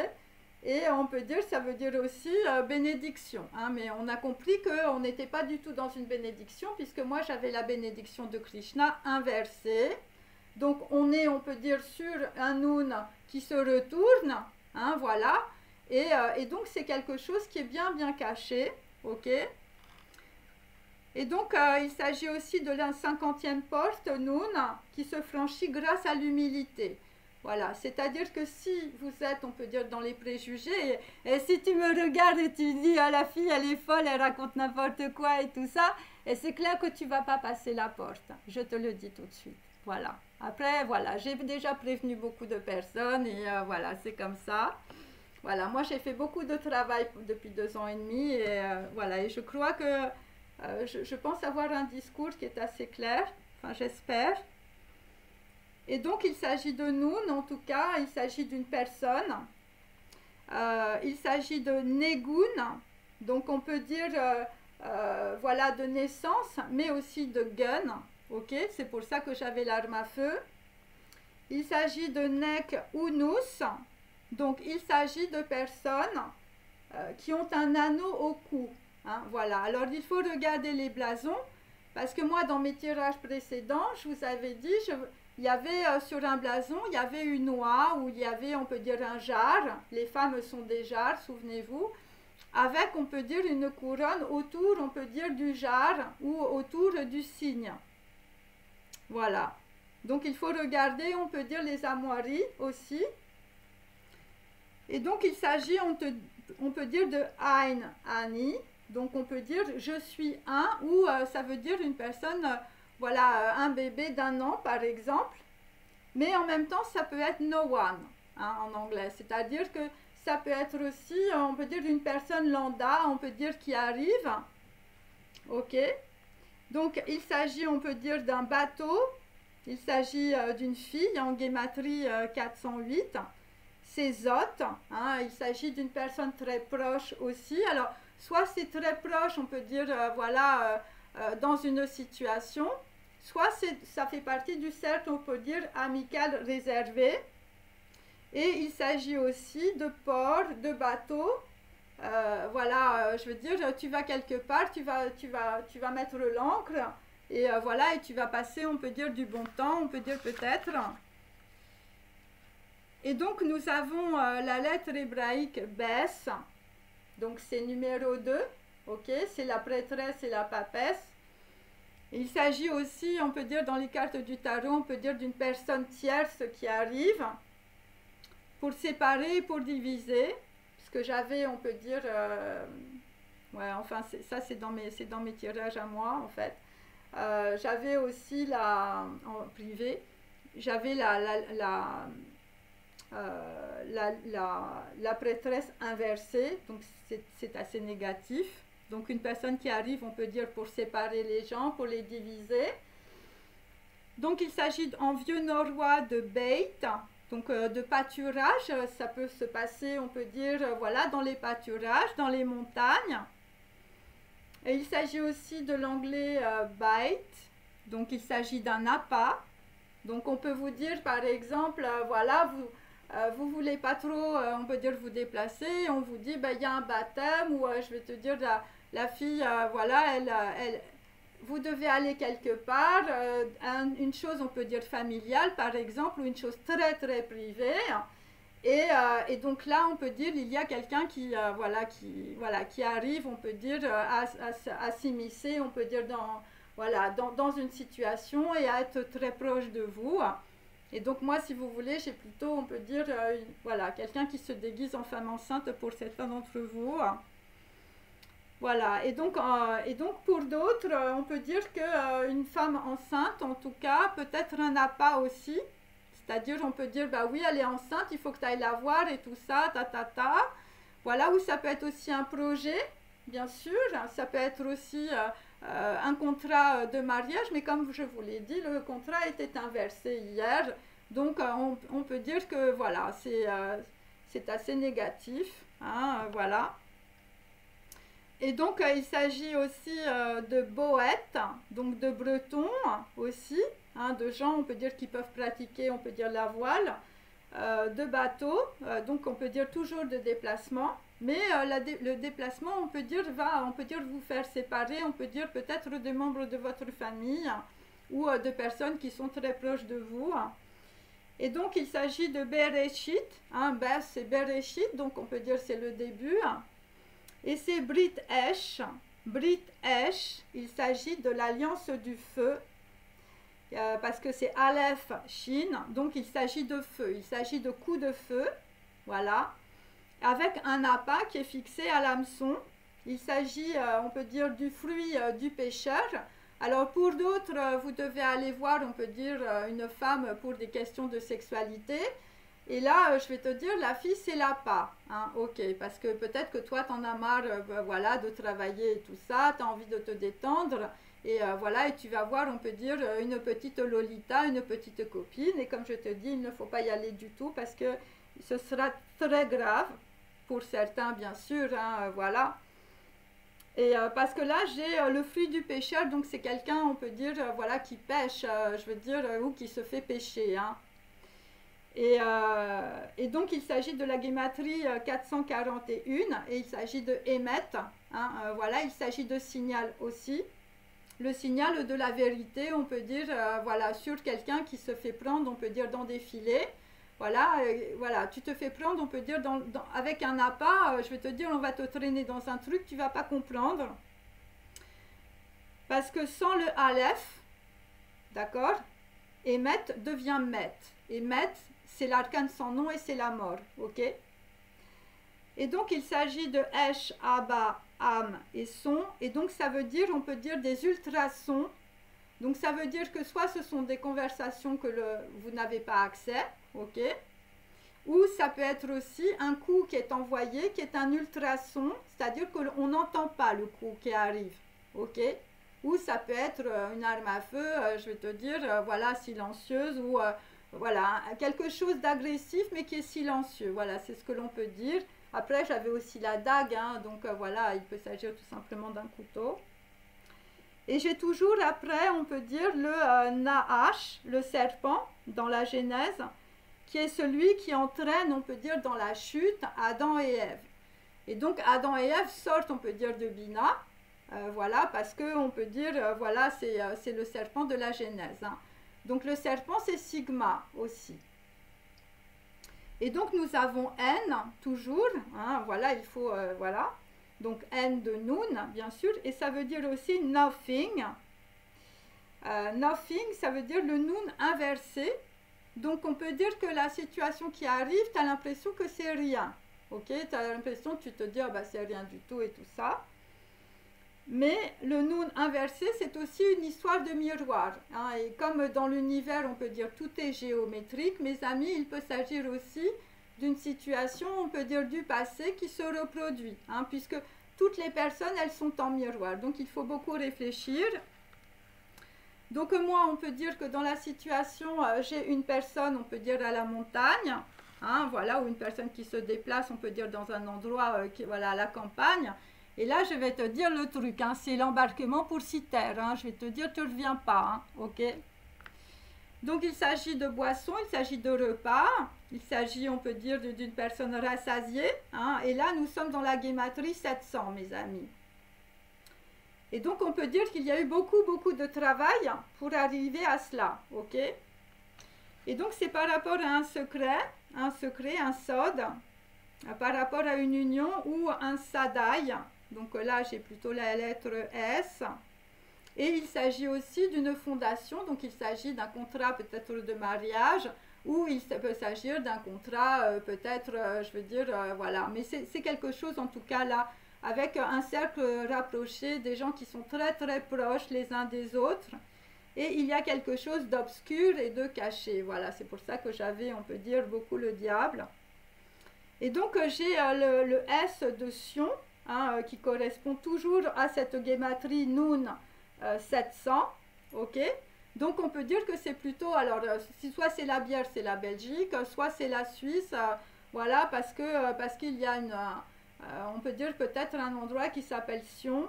Et on peut dire, ça veut dire aussi bénédiction. Hein, mais on a compris qu'on n'était pas du tout dans une bénédiction, puisque moi j'avais la bénédiction de Krishna inversée. Donc on peut dire, sur un noun qui se retourne. Hein, voilà. Et donc c'est quelque chose qui est bien caché. Ok. Et donc il s'agit aussi de la 50e porte, noun, qui se franchit grâce à l'humilité. Voilà, c'est-à-dire que si vous êtes, on peut dire, dans les préjugés, et si tu me regardes et tu dis, ah, la fille, elle est folle, elle raconte n'importe quoi et tout ça, et c'est clair que tu vas pas passer la porte. Je te le dis tout de suite. Voilà. Après, voilà, j'ai déjà prévenu beaucoup de personnes et voilà, c'est comme ça. Voilà, moi j'ai fait beaucoup de travail depuis 2 ans et demi et voilà, et je crois que je pense avoir un discours qui est assez clair, enfin j'espère. Et donc il s'agit de nous, en tout cas, il s'agit d'une personne. Il s'agit de Negun, donc on peut dire voilà, de naissance, mais aussi de gun. Ok, c'est pour ça que j'avais l'arme à feu. Il s'agit de Nek Unus, donc il s'agit de personnes qui ont un anneau au cou. Hein, voilà, alors il faut regarder les blasons, parce que moi dans mes tirages précédents, je vous avais dit, il y avait sur un blason, il y avait une oie, où il y avait, on peut dire, un jarre, les femmes sont des jarres, souvenez-vous, avec, on peut dire, une couronne autour, on peut dire, du jarre ou autour du cygne. Voilà. Donc il faut regarder, on peut dire, les armoiries aussi. Et donc il s'agit, on peut dire, de Ein Ani. Donc on peut dire je suis un, ou ça veut dire une personne, voilà, un bébé d'1 an par exemple. Mais en même temps ça peut être no one hein, en anglais. C'est-à-dire que ça peut être aussi, on peut dire une personne lambda, on peut dire qui arrive. Ok. Donc il s'agit, on peut dire, d'un bateau. Il s'agit d'une fille en guématrie 408. C'est Zot. Hein, il s'agit d'une personne très proche aussi. Alors, soit c'est très proche, on peut dire, voilà, dans une situation. Soit ça fait partie du cercle, on peut dire, amical réservé. Et il s'agit aussi de port, de bateau. Voilà, je veux dire, tu vas quelque part, tu vas mettre l'ancre. Et voilà, et tu vas passer, on peut dire, du bon temps, on peut dire peut-être. Et donc, nous avons la lettre hébraïque Bess. Donc, c'est numéro 2. Ok, c'est la prêtresse et la papesse. Et il s'agit aussi, on peut dire, dans les cartes du tarot, on peut dire d'une personne tierce qui arrive pour séparer et pour diviser. Parce que j'avais, on peut dire, ouais, enfin, ça, c'est dans mes tirages à moi, en fait. J'avais aussi en privé, j'avais la prêtresse inversée, donc c'est assez négatif. Donc une personne qui arrive, on peut dire, pour séparer les gens, pour les diviser. Donc il s'agit en vieux norrois de bait, donc de pâturage. Ça peut se passer, on peut dire, voilà, dans les pâturages, dans les montagnes. Et il s'agit aussi de l'anglais bite, donc il s'agit d'un appât. Donc on peut vous dire par exemple, voilà, vous voulez pas trop, on peut dire, vous déplacer, on vous dit, ben, il y a un baptême, ou je vais te dire, la fille, voilà, vous devez aller quelque part, une chose, on peut dire, familiale par exemple, ou une chose très très privée. Et donc là, on peut dire, il y a quelqu'un qui arrive, on peut dire, à s'immiscer, on peut dire, dans une situation et à être très proche de vous. Et donc moi, si vous voulez, j'ai plutôt, on peut dire, voilà, quelqu'un qui se déguise en femme enceinte pour certains d'entre vous. Voilà, et donc pour d'autres, on peut dire qu'une femme enceinte, en tout cas, peut être un appât aussi. C'est-à-dire, on peut dire, bah oui, elle est enceinte, il faut que tu ailles la voir et tout ça, Voilà, ou ça peut être aussi un projet, bien sûr. Ça peut être aussi un contrat de mariage, mais comme je vous l'ai dit, le contrat était inversé hier. Donc, on peut dire que, voilà, c'est assez négatif. Hein, voilà. Et donc, il s'agit aussi de Boète, donc de Bretons aussi. Hein, de gens, on peut dire, qui peuvent pratiquer, on peut dire, la voile, de bateaux, donc on peut dire toujours de déplacement, mais le déplacement, on peut dire vous faire séparer, on peut dire peut-être des membres de votre famille ou de personnes qui sont très proches de vous. Et donc il s'agit de Bereshit, hein, c'est Bereshit, donc on peut dire c'est le début, et c'est Brit Esh, il s'agit de l'alliance du feu. parce que c'est Aleph, Shin, donc il s'agit de feu, il s'agit de coups de feu, voilà, avec un appât qui est fixé à l'hameçon. Il s'agit, on peut dire, du fruit du pécheur. Alors pour d'autres, vous devez aller voir, on peut dire, une femme pour des questions de sexualité. Et là, je vais te dire, la fille, c'est l'appât. Hein, ok, parce que peut-être que toi, t'en as marre voilà, de travailler et tout ça, tu as envie de te détendre. Et voilà, et tu vas voir, on peut dire, une petite Lolita, une petite copine. Et comme je te dis, il ne faut pas y aller du tout parce que ce sera très grave. Pour certains, bien sûr, hein, voilà. Et parce que là, j'ai le fruit du pécheur, donc c'est quelqu'un, on peut dire, voilà, qui pêche, je veux dire, ou qui se fait pécher. Hein. Et donc, il s'agit de la gématrie 441, et il s'agit de Emet, hein, voilà, il s'agit de signal aussi. Le signal de la vérité, on peut dire, voilà, sur quelqu'un qui se fait prendre, on peut dire, dans des filets. Voilà, voilà, tu te fais prendre, on peut dire, avec un appât, je vais te dire, on va te traîner dans un truc, tu ne vas pas comprendre. Parce que sans le Aleph, d'accord, Emet devient Met. Et Met, c'est l'arcane sans nom et c'est la mort, ok? Et donc, il s'agit de Esh, Abba, Am et Son. Et donc, ça veut dire, on peut dire, des ultrasons. Donc, ça veut dire que soit ce sont des conversations que vous n'avez pas accès, ok? Ou ça peut être aussi un coup qui est envoyé, qui est un ultrason, c'est-à-dire qu'on n'entend pas le coup qui arrive, ok? Ou ça peut être une arme à feu, je vais te dire, voilà, silencieuse, ou voilà, quelque chose d'agressif, mais qui est silencieux, voilà, c'est ce que l'on peut dire. Après, j'avais aussi la dague, hein, donc voilà, il peut s'agir tout simplement d'un couteau. Et j'ai toujours après, on peut dire, le Nahash, le serpent, dans la Genèse, qui est celui qui entraîne, on peut dire, dans la chute, Adam et Ève. Et donc, Adam et Ève sortent, on peut dire, de Bina, voilà, parce qu'on peut dire, voilà, c'est le serpent de la Genèse. Hein. Donc, le serpent, c'est Sigma aussi. Et donc, nous avons N, toujours, hein, voilà, il faut, voilà. Donc, N de Nun, bien sûr, et ça veut dire aussi nothing. Nothing, ça veut dire le Nun inversé. Donc, on peut dire que la situation qui arrive, tu as l'impression que c'est rien. Ok, tu as l'impression que tu te dis, ah, bah, c'est rien du tout et tout ça. Mais le Nun inversé, c'est aussi une histoire de miroir. Hein, et comme dans l'univers, on peut dire tout est géométrique, mes amis, il peut s'agir aussi d'une situation, on peut dire du passé, qui se reproduit. Hein, puisque toutes les personnes, elles sont en miroir. Donc, il faut beaucoup réfléchir. Donc, moi, on peut dire que dans la situation, j'ai une personne, on peut dire à la montagne, hein, voilà, ou une personne qui se déplace, on peut dire dans un endroit, voilà, à la campagne. Et là, je vais te dire le truc, hein, c'est l'embarquement pour 6 terres. Hein, je vais te dire, tu ne reviens pas, hein, ok? Donc, il s'agit de boissons, il s'agit de repas, il s'agit, on peut dire, d'une personne rassasiée. Hein, et là, nous sommes dans la gématrie 700, mes amis. Et donc, on peut dire qu'il y a eu beaucoup de travail pour arriver à cela, ok? Et donc, c'est par rapport à un secret, un sod, par rapport à une union ou un sadaï. Donc là, j'ai plutôt la lettre S. Et il s'agit aussi d'une fondation, donc il s'agit d'un contrat peut-être de mariage, ou il peut s'agir d'un contrat peut-être, je veux dire, voilà. Mais c'est quelque chose en tout cas là, avec un cercle rapproché, des gens qui sont très proches les uns des autres. Et il y a quelque chose d'obscur et de caché. Voilà, c'est pour ça que j'avais, on peut dire, beaucoup le diable. Et donc j'ai le S de Sion, hein, qui correspond toujours à cette gématrie Nun 700, ok? Donc on peut dire que c'est plutôt, alors soit c'est la bière, c'est la Belgique, soit c'est la Suisse, voilà, parce qu'il y a on peut dire peut-être un endroit qui s'appelle Sion.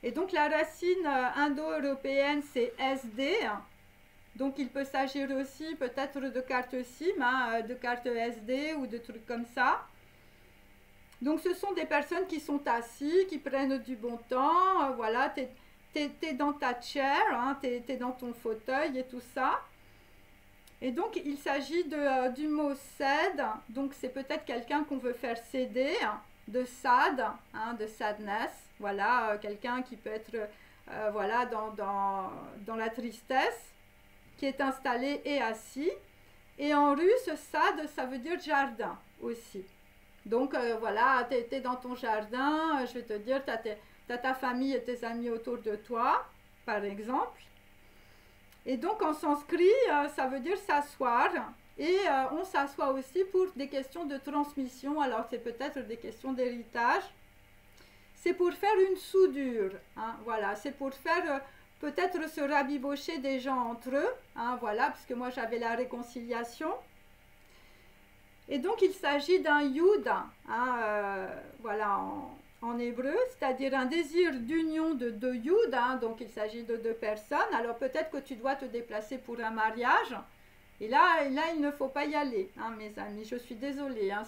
Et donc la racine indo-européenne c'est SD, donc il peut s'agir aussi peut-être de cartes SIM, hein, de cartes SD ou de trucs comme ça. Donc ce sont des personnes qui sont assises, qui prennent du bon temps, voilà, t'es dans ta chair, hein, t'es dans ton fauteuil et tout ça. Et donc il s'agit du mot cède, donc c'est peut-être quelqu'un qu'on veut faire céder, de sad, hein, de sadness, voilà, quelqu'un qui peut être voilà, dans la tristesse. qui est installé et assis. Et en russe, sad, ça veut dire jardin aussi. Donc voilà, tu es dans ton jardin, je vais te dire, tu as ta famille et tes amis autour de toi, par exemple. Et donc en sanskrit, ça veut dire s'asseoir. Et on s'assoit aussi pour des questions de transmission. Alors c'est peut-être des questions d'héritage. C'est pour faire une soudure. Hein, voilà, c'est pour faire peut-être se rabibocher des gens entre eux. Hein, voilà, puisque moi j'avais la réconciliation. Et donc il s'agit d'un yud, hein, voilà, en hébreu, c'est-à-dire un désir d'union de deux yud, hein, donc il s'agit de deux personnes. Alors peut-être que tu dois te déplacer pour un mariage, et là il ne faut pas y aller, hein, mes amis, je suis désolée, hein,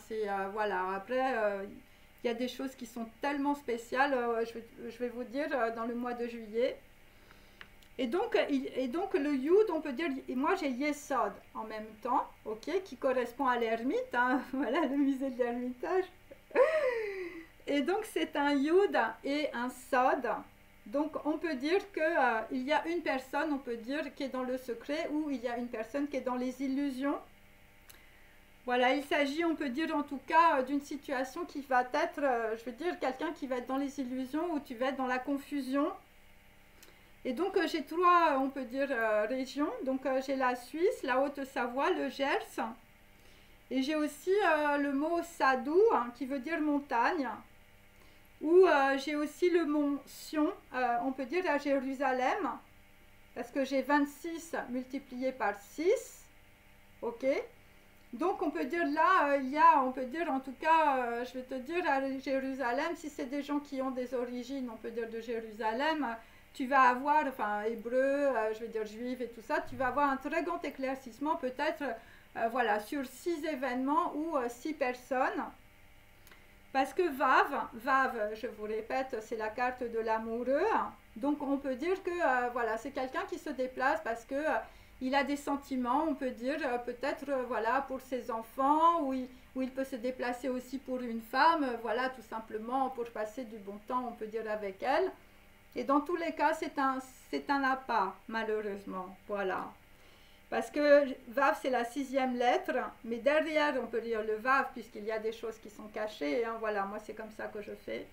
voilà, après il y a des choses qui sont tellement spéciales, je vais vous dire, dans le mois de juillet. Et donc le yud, on peut dire, moi j'ai yesod en même temps, ok, qui correspond à l'ermite, hein, voilà, le musée de l'Ermitage. Et donc c'est un yud et un sod. Donc on peut dire qu'il y a une personne, on peut dire, qui est dans le secret, ou il y a une personne qui est dans les illusions. Voilà, il s'agit, on peut dire en tout cas, d'une situation qui va être, je veux dire, quelqu'un qui va être dans les illusions, ou tu vas être dans la confusion. Et donc j'ai trois, on peut dire, régions. Donc j'ai la Suisse, la Haute-Savoie, le Gers. Et j'ai aussi le mot Sadou, hein, qui veut dire montagne. Ou j'ai aussi le mont Sion, on peut dire à Jérusalem. Parce que j'ai 26 multiplié par 6. Ok. Donc on peut dire là, il y a, on peut dire en tout cas, je vais te dire à Jérusalem, si c'est des gens qui ont des origines, on peut dire de Jérusalem, tu vas avoir, enfin hébreu, je veux dire juif et tout ça, tu vas avoir un très grand éclaircissement peut-être, voilà, sur 6 événements ou 6 personnes. Parce que Vav, je vous répète, c'est la carte de l'amoureux. Donc on peut dire que voilà, c'est quelqu'un qui se déplace parce que il a des sentiments, on peut dire, peut-être voilà, pour ses enfants, ou il peut se déplacer aussi pour une femme, voilà, tout simplement pour passer du bon temps, on peut dire, avec elle. Et dans tous les cas, c'est un appât, malheureusement, voilà. Parce que Vav, c'est la 6e lettre, mais derrière, on peut lire le Vav, puisqu'il y a des choses qui sont cachées, hein, voilà, moi c'est comme ça que je fais,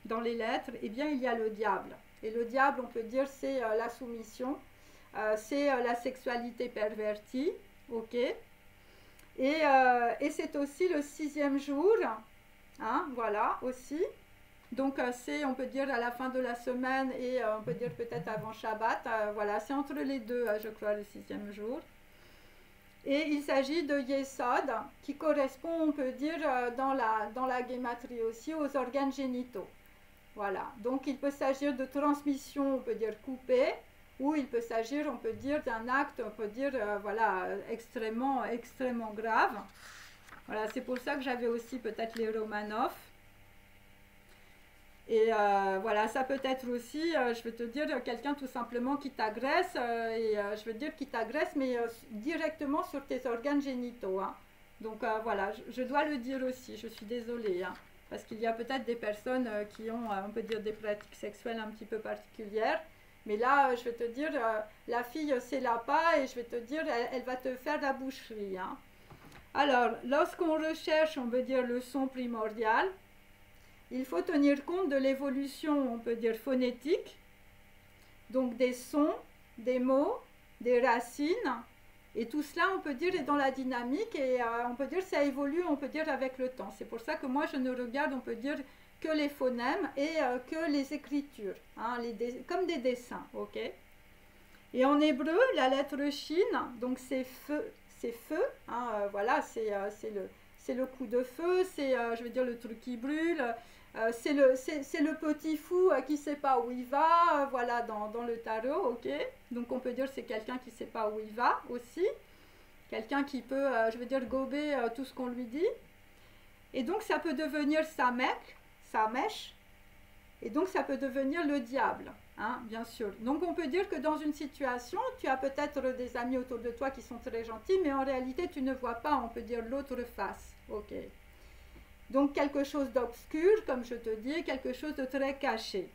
dans les lettres, eh bien il y a le diable. Et le diable, on peut dire, c'est la soumission, c'est la sexualité pervertie, ok. Et c'est aussi le 6e jour, hein, voilà, aussi. Donc c'est, on peut dire, à la fin de la semaine et on peut dire peut-être avant Shabbat, voilà, c'est entre les deux, je crois, le 6e jour. Et il s'agit de Yesod, qui correspond, on peut dire, dans la guématrie aussi, aux organes génitaux. Voilà, donc il peut s'agir de transmission, on peut dire coupée, ou il peut s'agir, on peut dire, d'un acte, on peut dire, voilà, extrêmement grave. Voilà, c'est pour ça que j'avais aussi peut-être les Romanov. Et voilà, ça peut être aussi, je veux te dire, quelqu'un tout simplement qui t'agresse, je veux dire qui t'agresse, mais directement sur tes organes génitaux. Hein. Donc voilà, je dois le dire aussi, je suis désolée, hein, parce qu'il y a peut-être des personnes qui ont, on peut dire, des pratiques sexuelles un petit peu particulières. Mais là, je vais te dire, la fille, c'est l'appât, et je vais te dire, elle va te faire la boucherie. Hein. Alors, lorsqu'on recherche, on veut dire, le son primordial, il faut tenir compte de l'évolution, on peut dire, phonétique, donc des sons, des mots, des racines, et tout cela, on peut dire, est dans la dynamique, et on peut dire, ça évolue, on peut dire, avec le temps. C'est pour ça que moi, je ne regarde, on peut dire, que les phonèmes et que les écritures, hein, comme des dessins, ok. Et en hébreu, la lettre Shin, donc c'est feu, hein, voilà, c'est le coup de feu, c'est, je veux dire, le truc qui brûle, c'est le petit fou qui ne sait pas où il va, voilà, dans le tarot, ok. Donc on peut dire c'est quelqu'un qui ne sait pas où il va aussi, quelqu'un qui peut, je veux dire, gober tout ce qu'on lui dit. Et donc ça peut devenir sa mèche, et donc ça peut devenir le diable, hein, bien sûr. Donc on peut dire que dans une situation, tu as peut-être des amis autour de toi qui sont très gentils, mais en réalité tu ne vois pas, on peut dire, l'autre face, ok. Donc quelque chose d'obscur, comme je te dis, quelque chose de très caché.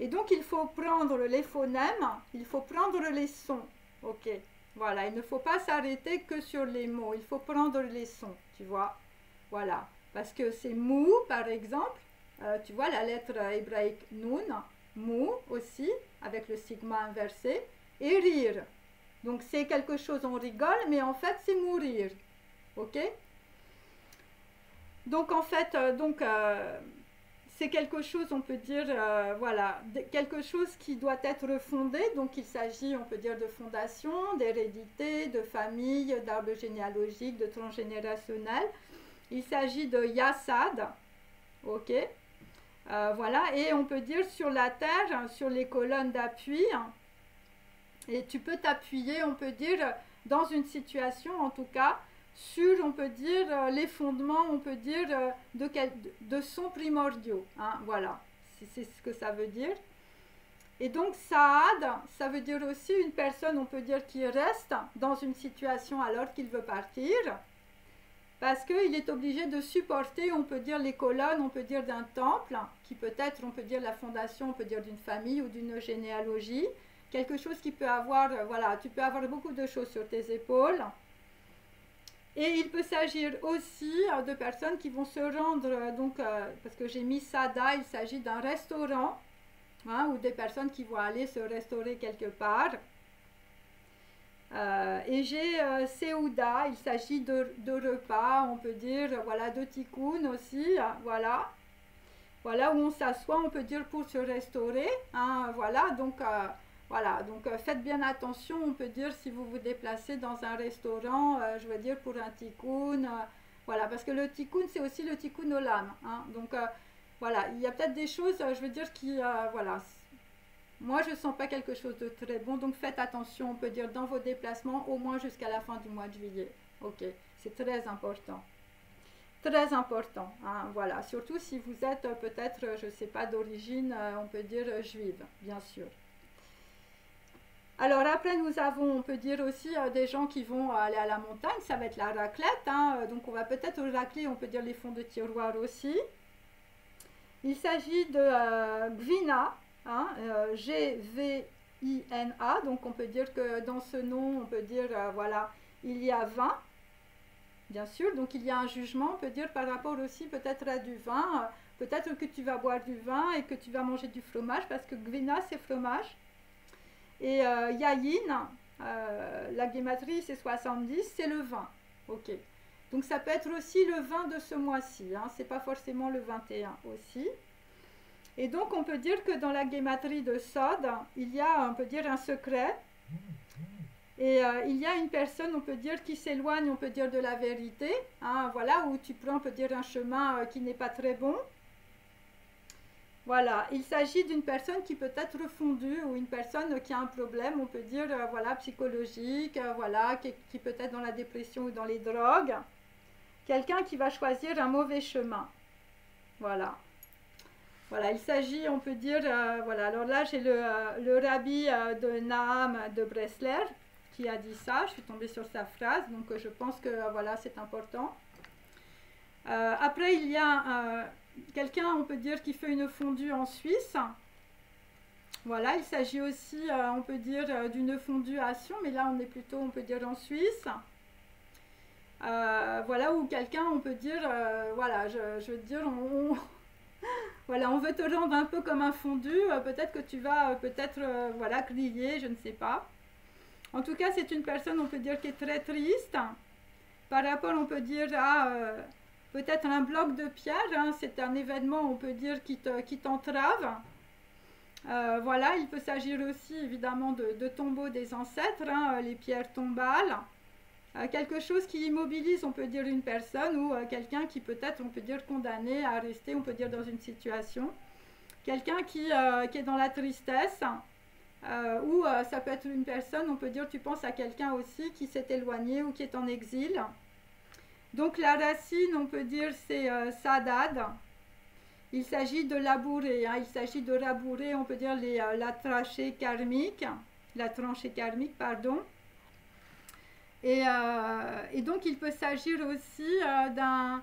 Et donc il faut prendre les phonèmes, il faut prendre les sons, Ok, voilà, il ne faut pas s'arrêter que sur les mots, il faut prendre les sons, tu vois. Voilà, parce que c'est mou, par exemple, tu vois la lettre hébraïque nun, mou aussi, avec le sigma inversé, et rire. Donc c'est quelque chose, on rigole, mais en fait c'est mourir. Ok? Donc en fait, c'est quelque chose, on peut dire, voilà, quelque chose qui doit être fondé. Donc il s'agit, on peut dire, de fondation, d'hérédité, de famille, d'arbre généalogique, de transgénérationnel. Il s'agit de Yassad, ok, voilà, et on peut dire sur la terre, sur les colonnes d'appui, et tu peux t'appuyer, on peut dire, dans une situation, en tout cas, sur, on peut dire, les fondements, on peut dire, de sons primordiaux, hein, voilà, c'est ce que ça veut dire. Et donc, Saad, ça veut dire aussi une personne, on peut dire, qui reste dans une situation alors qu'il veut partir, parce qu'il est obligé de supporter, on peut dire, les colonnes, on peut dire, d'un temple, qui peut être, on peut dire, la fondation, on peut dire, d'une famille ou d'une généalogie, quelque chose qui peut avoir, voilà, tu peux avoir beaucoup de choses sur tes épaules. Et il peut s'agir aussi de personnes qui vont se rendre, donc, parce que j'ai mis Sada, il s'agit d'un restaurant, hein, ou des personnes qui vont aller se restaurer quelque part. Et j'ai Seouda, il s'agit de repas, on peut dire, voilà, de tikkun aussi, voilà. Voilà, où on s'assoit, on peut dire, pour se restaurer, hein, voilà, donc... voilà, donc faites bien attention, on peut dire, si vous vous déplacez dans un restaurant, je veux dire, pour un tikkun, voilà, parce que le tikkun, c'est aussi le tikkun olam, hein, donc voilà, il y a peut-être des choses, je veux dire, qui, voilà, moi je ne sens pas quelque chose de très bon, donc faites attention, on peut dire, dans vos déplacements, au moins jusqu'à la fin du mois de juillet, ok, c'est très important. Très important, hein, voilà, surtout si vous êtes peut-être, je ne sais pas, d'origine, on peut dire, juive, bien sûr. Alors après, nous avons, on peut dire aussi, des gens qui vont aller à la montagne, ça va être la raclette, hein, donc on va peut-être racler, on peut dire les fonds de tiroir aussi. Il s'agit de Gvina, hein, G-V-I-N-A, donc on peut dire que dans ce nom, on peut dire, voilà, il y a vin, bien sûr, donc il y a un jugement, on peut dire, par rapport aussi peut-être à du vin, peut-être que tu vas boire du vin et que tu vas manger du fromage, parce que Gvina, c'est fromage. Et Yayin, la guématrie c'est 70, c'est le 20. Ok. Donc ça peut être aussi le 20 de ce mois-ci, hein, c'est pas forcément le 21 aussi. Et donc on peut dire que dans la guématrie de Sod, il y a, on peut dire, un secret. Et il y a une personne, on peut dire, qui s'éloigne, on peut dire, de la vérité, hein, voilà, où tu prends, on peut dire, un chemin qui n'est pas très bon. Voilà, il s'agit d'une personne qui peut être fondue ou une personne qui a un problème, on peut dire, voilà, psychologique, voilà, qui peut être dans la dépression ou dans les drogues. Quelqu'un qui va choisir un mauvais chemin. Voilà. Voilà, il s'agit, on peut dire, voilà, alors là j'ai le rabbi de Naham de Bresler qui a dit ça, je suis tombée sur sa phrase, donc je pense que, voilà, c'est important. Après, il y a... quelqu'un, on peut dire, qui fait une fondue en Suisse. Voilà, il s'agit aussi, on peut dire, d'une fondue à Sion, mais là on est plutôt, on peut dire, en Suisse. Voilà, ou quelqu'un, on peut dire, voilà, je veux dire, voilà, on veut te rendre un peu comme un fondu, peut-être que tu vas, peut-être, voilà, griller, je ne sais pas. En tout cas, c'est une personne, on peut dire, qui est très triste, par rapport, on peut dire, à... peut-être un bloc de pierre, hein, c'est un événement, on peut dire, qui t'entrave. Voilà, il peut s'agir aussi évidemment de tombeaux des ancêtres, hein, les pierres tombales. Quelque chose qui immobilise, on peut dire, une personne ou quelqu'un qui peut être, on peut dire, condamné à rester, on peut dire, dans une situation. Quelqu'un qui est dans la tristesse, ou ça peut être une personne, on peut dire, tu penses à quelqu'un aussi qui s'est éloigné ou qui est en exil. Donc la racine, on peut dire, c'est sadad. Il s'agit de labourer, hein, il s'agit de labourer, on peut dire, la tranchée karmique, pardon. Et donc il peut s'agir aussi d'un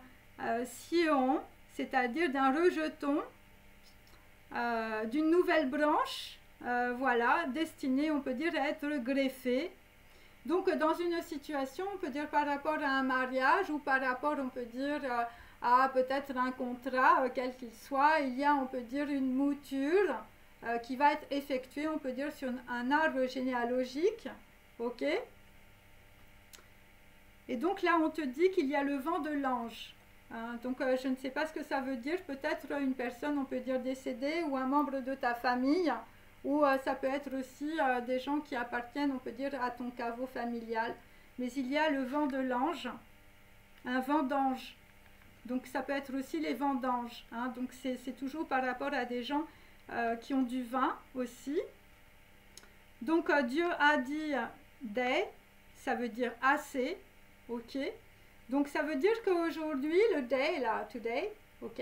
sion, c'est-à-dire d'un rejeton, d'une nouvelle branche, voilà, destinée, on peut dire, à être greffée, Donc, dans une situation, on peut dire par rapport à un mariage ou par rapport, on peut dire, à peut-être un contrat, quel qu'il soit, il y a, on peut dire, une mouture qui va être effectuée, on peut dire, sur un arbre généalogique. Ok? Et donc là, on te dit qu'il y a le vent de l'ange. Hein, donc, je ne sais pas ce que ça veut dire. Peut-être une personne, on peut dire, décédée ou un membre de ta famille. Ou ça peut être aussi des gens qui appartiennent, on peut dire, à ton caveau familial. Mais il y a le vent de l'ange, un vent d'ange. Donc ça peut être aussi les vents d'ange. Hein, donc c'est toujours par rapport à des gens qui ont du vin aussi. Donc Dieu a dit des, ça veut dire assez, ok. Donc ça veut dire qu'aujourd'hui, le day, là, today, ok,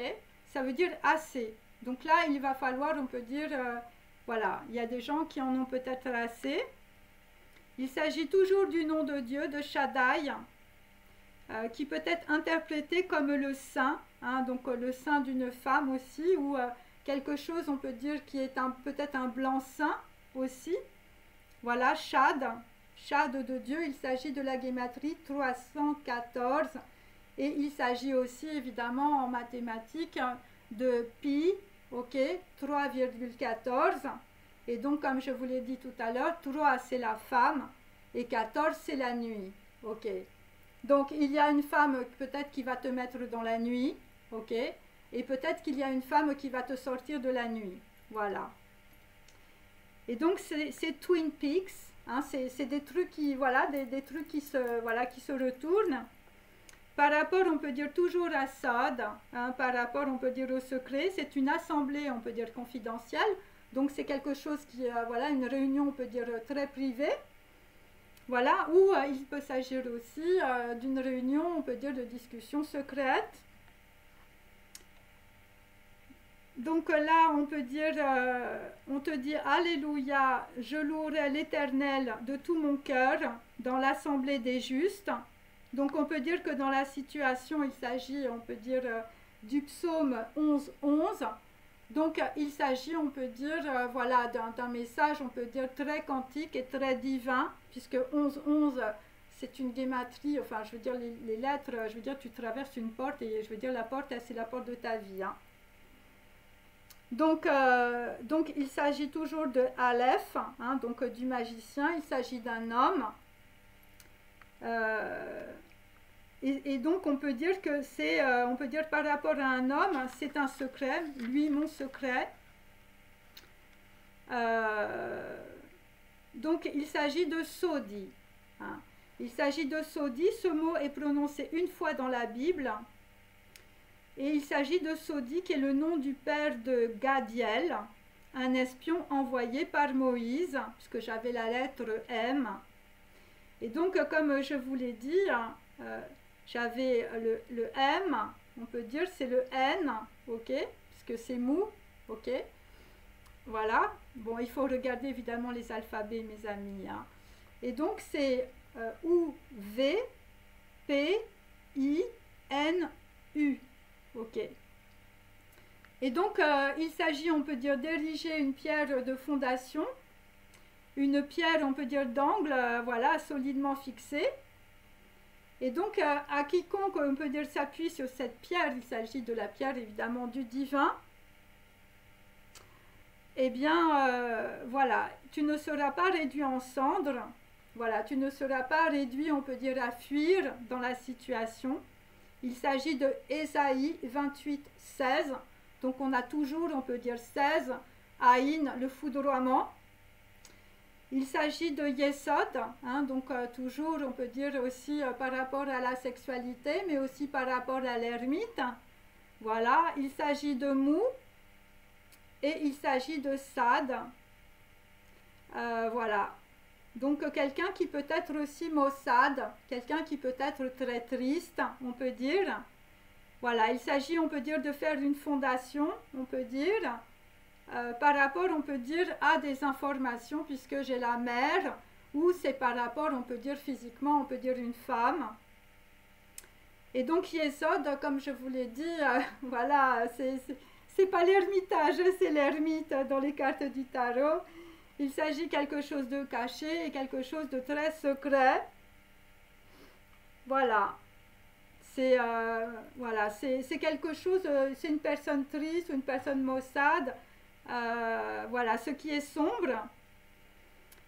ça veut dire assez. Donc là, il va falloir, on peut dire, voilà, il y a des gens qui en ont peut-être assez. Il s'agit toujours du nom de Dieu, de Shaddai, qui peut être interprété comme le sein, hein, donc le sein d'une femme aussi, ou quelque chose, on peut dire, qui est peut-être un blanc-seing aussi. Voilà, Shad, Shad de Dieu, il s'agit de la guématrie 314, et il s'agit aussi évidemment en mathématiques de pi, ok, 3,14, et donc comme je vous l'ai dit tout à l'heure, 3 c'est la femme, et 14 c'est la nuit, ok. Donc il y a une femme peut-être qui va te mettre dans la nuit, ok, et peut-être qu'il y a une femme qui va te sortir de la nuit, voilà. Et donc c'est Twin Peaks, hein, c'est des trucs qui, voilà, des trucs qui se retournent. Par rapport, on peut dire toujours à Sod, hein, par rapport, on peut dire au secret, c'est une assemblée, on peut dire confidentielle, donc c'est quelque chose qui, voilà, une réunion, on peut dire très privée. Voilà, ou il peut s'agir aussi d'une réunion, on peut dire, de discussion secrète. Donc là, on peut dire, on te dit, Alléluia, je louerai l'Éternel de tout mon cœur dans l'assemblée des justes. Donc on peut dire que dans la situation, il s'agit, on peut dire, du psaume 11.11. Donc il s'agit, on peut dire, voilà, d'un message, on peut dire, très quantique et très divin, puisque 11.11, c'est une guématrie, enfin, je veux dire, les lettres, je veux dire, tu traverses une porte, et je veux dire, la porte, c'est la porte de ta vie. Hein. Donc il s'agit toujours de Aleph, hein, donc du magicien, il s'agit d'un homme. Et donc on peut dire que c'est, on peut dire par rapport à un homme, c'est un secret, lui mon secret. Donc il s'agit de Sodi. Hein. Il s'agit de Sodi, ce mot est prononcé une fois dans la Bible. Et il s'agit de Sodi qui est le nom du père de Gadiel, un espion envoyé par Moïse, puisque j'avais la lettre M. Et donc comme je vous l'ai dit, j'avais le M, on peut dire c'est le N, ok, puisque c'est mou, ok. Voilà, bon, il faut regarder évidemment les alphabets, mes amis. Hein. Et donc c'est U, V, P, I, N, U. Ok. Et donc, il s'agit, on peut dire, d'ériger une pierre de fondation, une pierre, on peut dire, d'angle, voilà, solidement fixée. Et donc, à quiconque, on peut dire, s'appuie sur cette pierre, il s'agit de la pierre, évidemment, du divin, eh bien, voilà, tu ne seras pas réduit en cendres, voilà, tu ne seras pas réduit, on peut dire, à fuir dans la situation. Il s'agit de Ésaïe 28, 16. Donc on a toujours, on peut dire 16, Aïn, le foudroiement. Il s'agit de Yesod, hein, donc toujours, on peut dire aussi par rapport à la sexualité, mais aussi par rapport à l'ermite. Voilà, il s'agit de Mou et il s'agit de Sad. Voilà. Donc quelqu'un qui peut être aussi maussade, quelqu'un qui peut être très triste, on peut dire. Voilà, il s'agit, on peut dire, de faire une fondation, on peut dire, par rapport, on peut dire, à des informations, puisque j'ai la mère, ou c'est par rapport, on peut dire, physiquement, on peut dire une femme. Et donc Yesod, comme je vous l'ai dit, voilà, c'est pas l'ermitage, c'est l'ermite dans les cartes du tarot. Il s'agit quelque chose de caché et quelque chose de très secret. Voilà. Voilà, c'est quelque chose, c'est une personne triste, une personne maussade. Voilà, ce qui est sombre.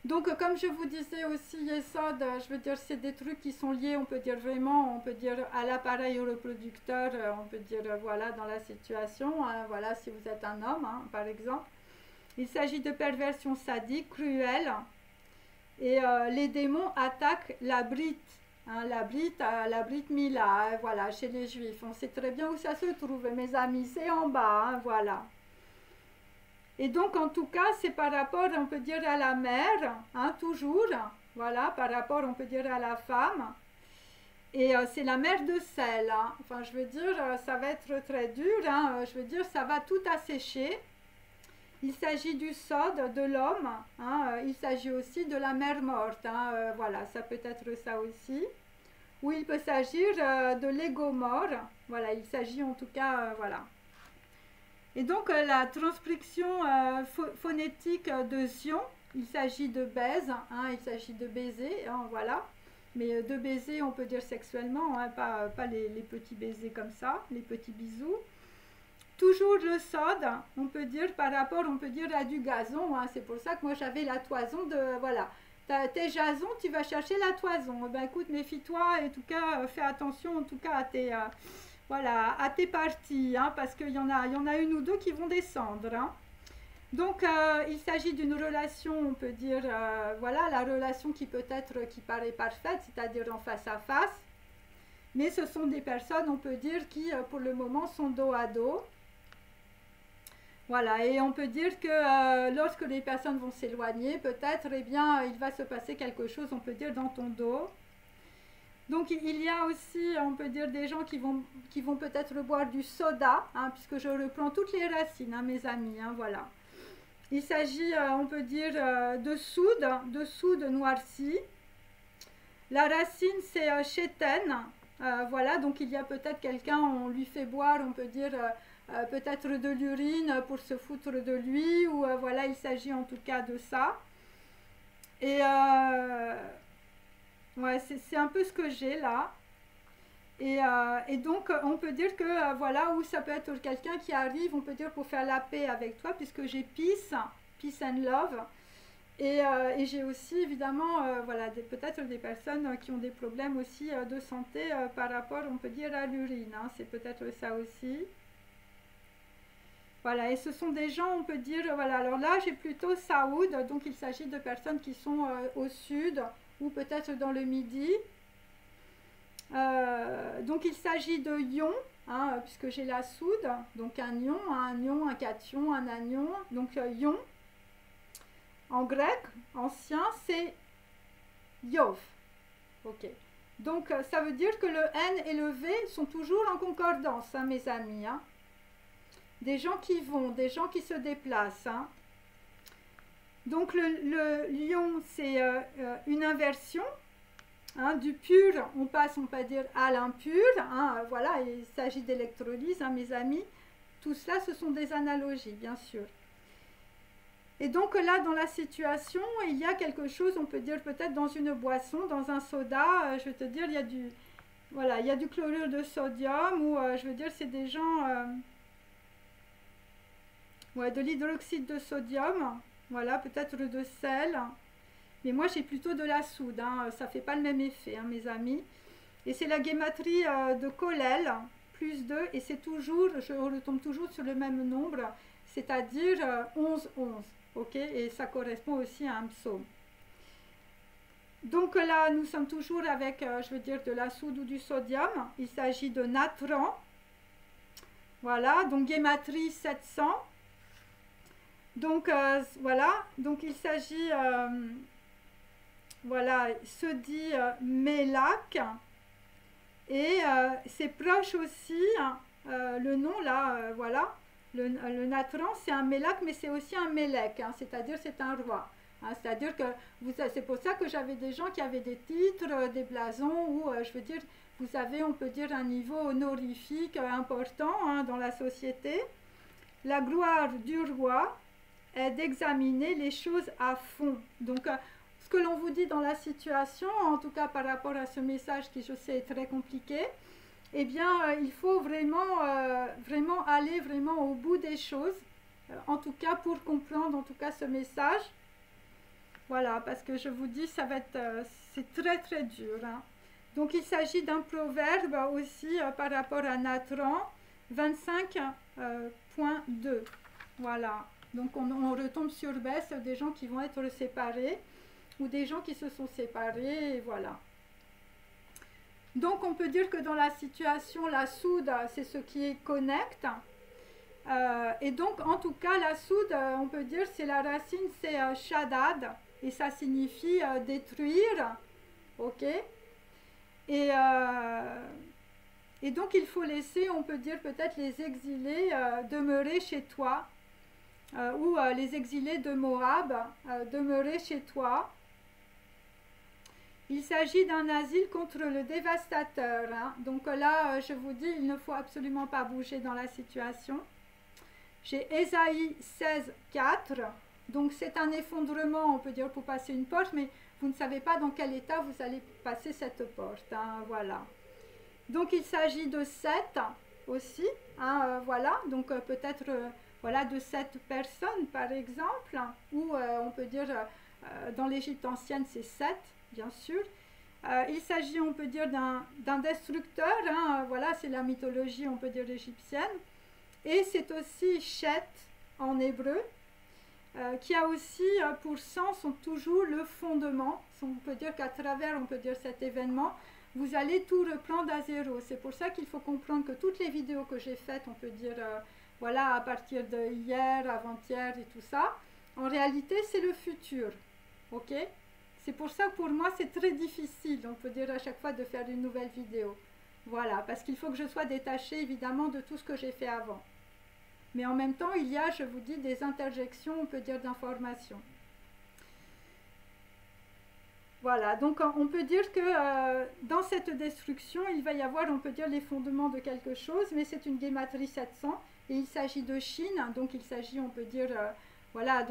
Donc, comme je vous disais aussi, Yesod, je veux dire, c'est des trucs qui sont liés, on peut dire vraiment, on peut dire à l'appareil reproducteur, on peut dire, voilà, dans la situation, hein, voilà, si vous êtes un homme, hein, par exemple. Il s'agit de perversion sadique, cruelle, et les démons attaquent la brite, hein, la brite Mila, hein, voilà, chez les juifs. On sait très bien où ça se trouve, mes amis, c'est en bas, hein, voilà. Et donc, en tout cas, c'est par rapport, on peut dire, à la mère, hein, toujours, voilà, par rapport, on peut dire, à la femme. Et c'est la mère de sel, hein. Enfin, je veux dire, ça va être très dur, hein, je veux dire, ça va tout assécher. Il s'agit du sod de l'homme, hein, il s'agit aussi de la mère morte, hein, voilà, ça peut être ça aussi. Ou il peut s'agir de l'ego mort, voilà, il s'agit en tout cas, voilà. Et donc la transcription phonétique de Zion, il s'agit de baise, hein, il s'agit de baiser, hein, voilà. Mais de baiser, on peut dire sexuellement, hein, pas les petits baisers comme ça, les petits bisous. Toujours le sod, on peut dire par rapport, on peut dire à du gazon, hein, c'est pour ça que moi j'avais la toison de, voilà. Tes jasons, tu vas chercher la toison. Ben écoute, méfie-toi, et en tout cas, fais attention en tout cas à tes... voilà, à tes parties, hein, parce qu'il y en a une ou deux qui vont descendre. Hein. Donc, il s'agit d'une relation, on peut dire, voilà, la relation qui peut être, qui paraît parfaite, c'est-à-dire en face à face. Mais ce sont des personnes, on peut dire, qui, pour le moment, sont dos à dos. Voilà, et on peut dire que lorsque les personnes vont s'éloigner, peut-être, eh bien, il va se passer quelque chose, on peut dire, dans ton dos. Donc il y a aussi, on peut dire, des gens qui vont peut-être boire du soda, hein, puisque je reprends toutes les racines, hein, mes amis, hein, voilà. Il s'agit, on peut dire, de soude noircie. La racine, c'est chétène, voilà, donc il y a peut-être quelqu'un, on lui fait boire, on peut dire, peut-être de l'urine pour se foutre de lui, ou voilà, il s'agit en tout cas de ça. Et... ouais, c'est un peu ce que j'ai là. Et donc, on peut dire que, voilà, ou ça peut être quelqu'un qui arrive, on peut dire, pour faire la paix avec toi, puisque j'ai peace and love. Et j'ai aussi, évidemment, voilà, peut-être des personnes qui ont des problèmes aussi de santé par rapport, on peut dire, à l'urine. Hein, c'est peut-être ça aussi. Voilà, et ce sont des gens, on peut dire, voilà, alors là, j'ai plutôt Saoud, donc il s'agit de personnes qui sont au sud, ou peut-être dans le midi. Donc il s'agit de ion, hein, puisque j'ai la soude, donc un ion, un cation, un anion, donc ion. En grec, ancien, c'est Yov. Ok. Donc ça veut dire que le N et le V sont toujours en concordance, hein, mes amis. Hein. Des gens qui vont, des gens qui se déplacent. Hein. Donc le lion, c'est une inversion. Hein, du pur, on passe, on peut dire, à l'impur. Hein, voilà, il s'agit d'électrolyse, hein, mes amis. Tout cela, ce sont des analogies, bien sûr. Et donc là, dans la situation, il y a quelque chose, on peut dire peut-être dans une boisson, dans un soda, je veux te dire, il y a du, voilà, il y a du chlorure de sodium, ou je veux dire, c'est des gens, ouais, de l'hydroxyde de sodium, voilà, peut-être de sel. Mais moi, j'ai plutôt de la soude, hein, ça ne fait pas le même effet, hein, mes amis. Et c'est la gématrie de Kollel, plus 2, et c'est toujours, je retombe toujours sur le même nombre, c'est-à-dire 11, 11. Ok, et ça correspond aussi à un psaume. Donc là, nous sommes toujours avec, je veux dire, de la soude ou du sodium. Il s'agit de natron. Voilà, donc gématrie 700. Donc voilà, donc il s'agit, voilà, se dit Mélak. Et c'est proche aussi, le nom là, voilà. Le natron, c'est un mélak, mais c'est aussi un mélek, hein, c'est-à-dire c'est un roi. Hein, c'est-à-dire que c'est pour ça que j'avais des gens qui avaient des titres, des blasons, ou je veux dire, vous avez, on peut dire, un niveau honorifique important, hein, dans la société. La gloire du roi, est d'examiner les choses à fond. Donc, ce que l'on vous dit dans la situation, en tout cas par rapport à ce message qui, je sais, est très compliqué, eh bien, il faut vraiment, vraiment aller vraiment au bout des choses, en tout cas pour comprendre en tout cas ce message. Voilà, parce que je vous dis, ça va être, c'est très très dur. Hein. Donc, il s'agit d'un proverbe aussi par rapport à Nathan 25.2. Voilà. Donc, on retombe sur baisse des gens qui vont être séparés ou des gens qui se sont séparés, et voilà. Donc, on peut dire que dans la situation, la soude, c'est ce qui connecte. Et donc, en tout cas, la soude, on peut dire, c'est la racine, c'est shadad, et ça signifie détruire, ok. Et donc, il faut laisser, on peut dire, peut-être les exilés demeurer chez toi, ou les exilés de Moab demeurer chez toi. Il s'agit d'un asile contre le dévastateur. Hein. Donc là, je vous dis, il ne faut absolument pas bouger dans la situation. J'ai Ésaïe 16.4. Donc c'est un effondrement, on peut dire, pour passer une porte, mais vous ne savez pas dans quel état vous allez passer cette porte. Hein, voilà. Donc il s'agit de 7 aussi. Hein, voilà. Donc peut-être voilà, de 7 personnes, par exemple. Ou on peut dire, dans l'Égypte ancienne, c'est 7. Bien sûr. Il s'agit, on peut dire, d'un destructeur. Hein, voilà, c'est la mythologie, on peut dire, égyptienne. Et c'est aussi Chet en hébreu, qui a aussi pour sens toujours le fondement. On peut dire qu'à travers, on peut dire, cet événement, vous allez tout reprendre à zéro. C'est pour ça qu'il faut comprendre que toutes les vidéos que j'ai faites, on peut dire, voilà, à partir de hier, avant-hier et tout ça, en réalité, c'est le futur. Ok ? C'est pour ça que pour moi, c'est très difficile, on peut dire à chaque fois, de faire une nouvelle vidéo. Voilà, parce qu'il faut que je sois détachée, évidemment, de tout ce que j'ai fait avant. Mais en même temps, il y a, je vous dis, des interjections, on peut dire, d'informations. Voilà, donc on peut dire que dans cette destruction, il va y avoir, on peut dire, les fondements de quelque chose, mais c'est une guématrie 700, et il s'agit de Chine, donc il s'agit, on peut dire, voilà,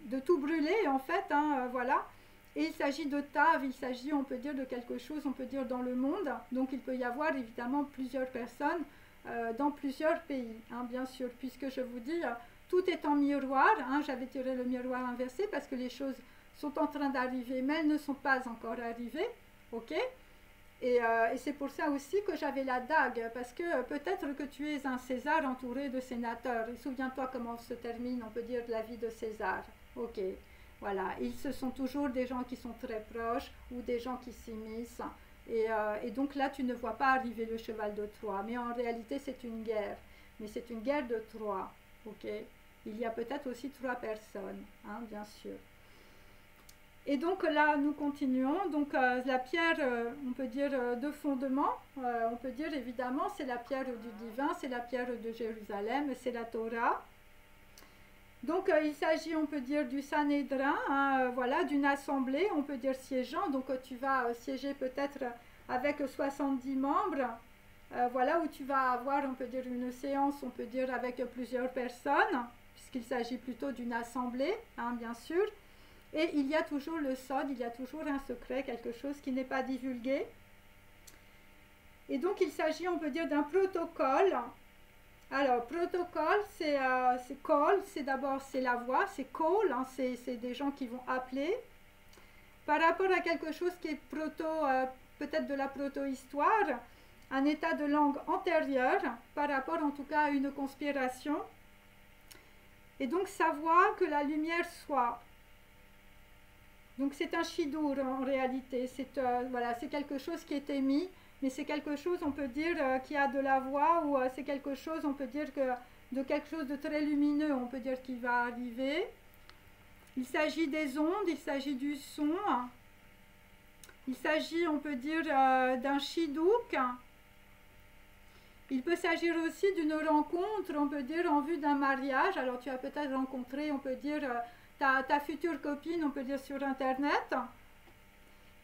de tout brûler, en fait, hein, voilà. Et il s'agit de Tav, il s'agit, on peut dire, de quelque chose, on peut dire, dans le monde. Donc il peut y avoir évidemment plusieurs personnes dans plusieurs pays, hein, bien sûr, puisque je vous dis, tout est en miroir. Hein, j'avais tiré le miroir inversé parce que les choses sont en train d'arriver, mais elles ne sont pas encore arrivées, ok. Et c'est pour ça aussi que j'avais la dague, parce que peut-être que tu es un César entouré de sénateurs. Et souviens-toi comment se termine, on peut dire, la vie de César, ok. Voilà, ce sont toujours des gens qui sont très proches ou des gens qui s'immiscent. Et donc là, tu ne vois pas arriver le cheval de Troie. Mais en réalité, c'est une guerre. Mais c'est une guerre de Troie. Ok. Il y a peut-être aussi 3 personnes, hein, bien sûr. Et donc là, nous continuons. Donc la pierre, on peut dire, de fondement, on peut dire évidemment, c'est la pierre du divin, c'est la pierre de Jérusalem, c'est la Torah. Donc il s'agit, on peut dire, du Sanhédrin, hein, voilà, d'une assemblée, on peut dire siégeant. Donc tu vas siéger peut-être avec 70 membres, voilà, où tu vas avoir, on peut dire, une séance, on peut dire, avec plusieurs personnes, puisqu'il s'agit plutôt d'une assemblée, hein, bien sûr. Et il y a toujours le sod, il y a toujours un secret, quelque chose qui n'est pas divulgué. Et donc il s'agit, on peut dire, d'un protocole. Alors, protocole, c'est call, c'est d'abord, c'est la voix, c'est call, hein, c'est des gens qui vont appeler. Par rapport à quelque chose qui est peut-être de la proto-histoire, un état de langue antérieur, par rapport en tout cas à une conspiration. Et donc, savoir que la lumière soit. Donc, c'est un shidur en réalité, voilà, c'est quelque chose qui est émis. Mais c'est quelque chose, on peut dire, qui a de la voix, ou c'est quelque chose, on peut dire, de quelque chose de très lumineux, on peut dire, qui va arriver. Il s'agit des ondes, il s'agit du son. Il s'agit, on peut dire, d'un shidouk. Il peut s'agir aussi d'une rencontre, on peut dire, en vue d'un mariage. Alors, tu as peut-être rencontré, on peut dire, ta future copine, on peut dire, sur Internet.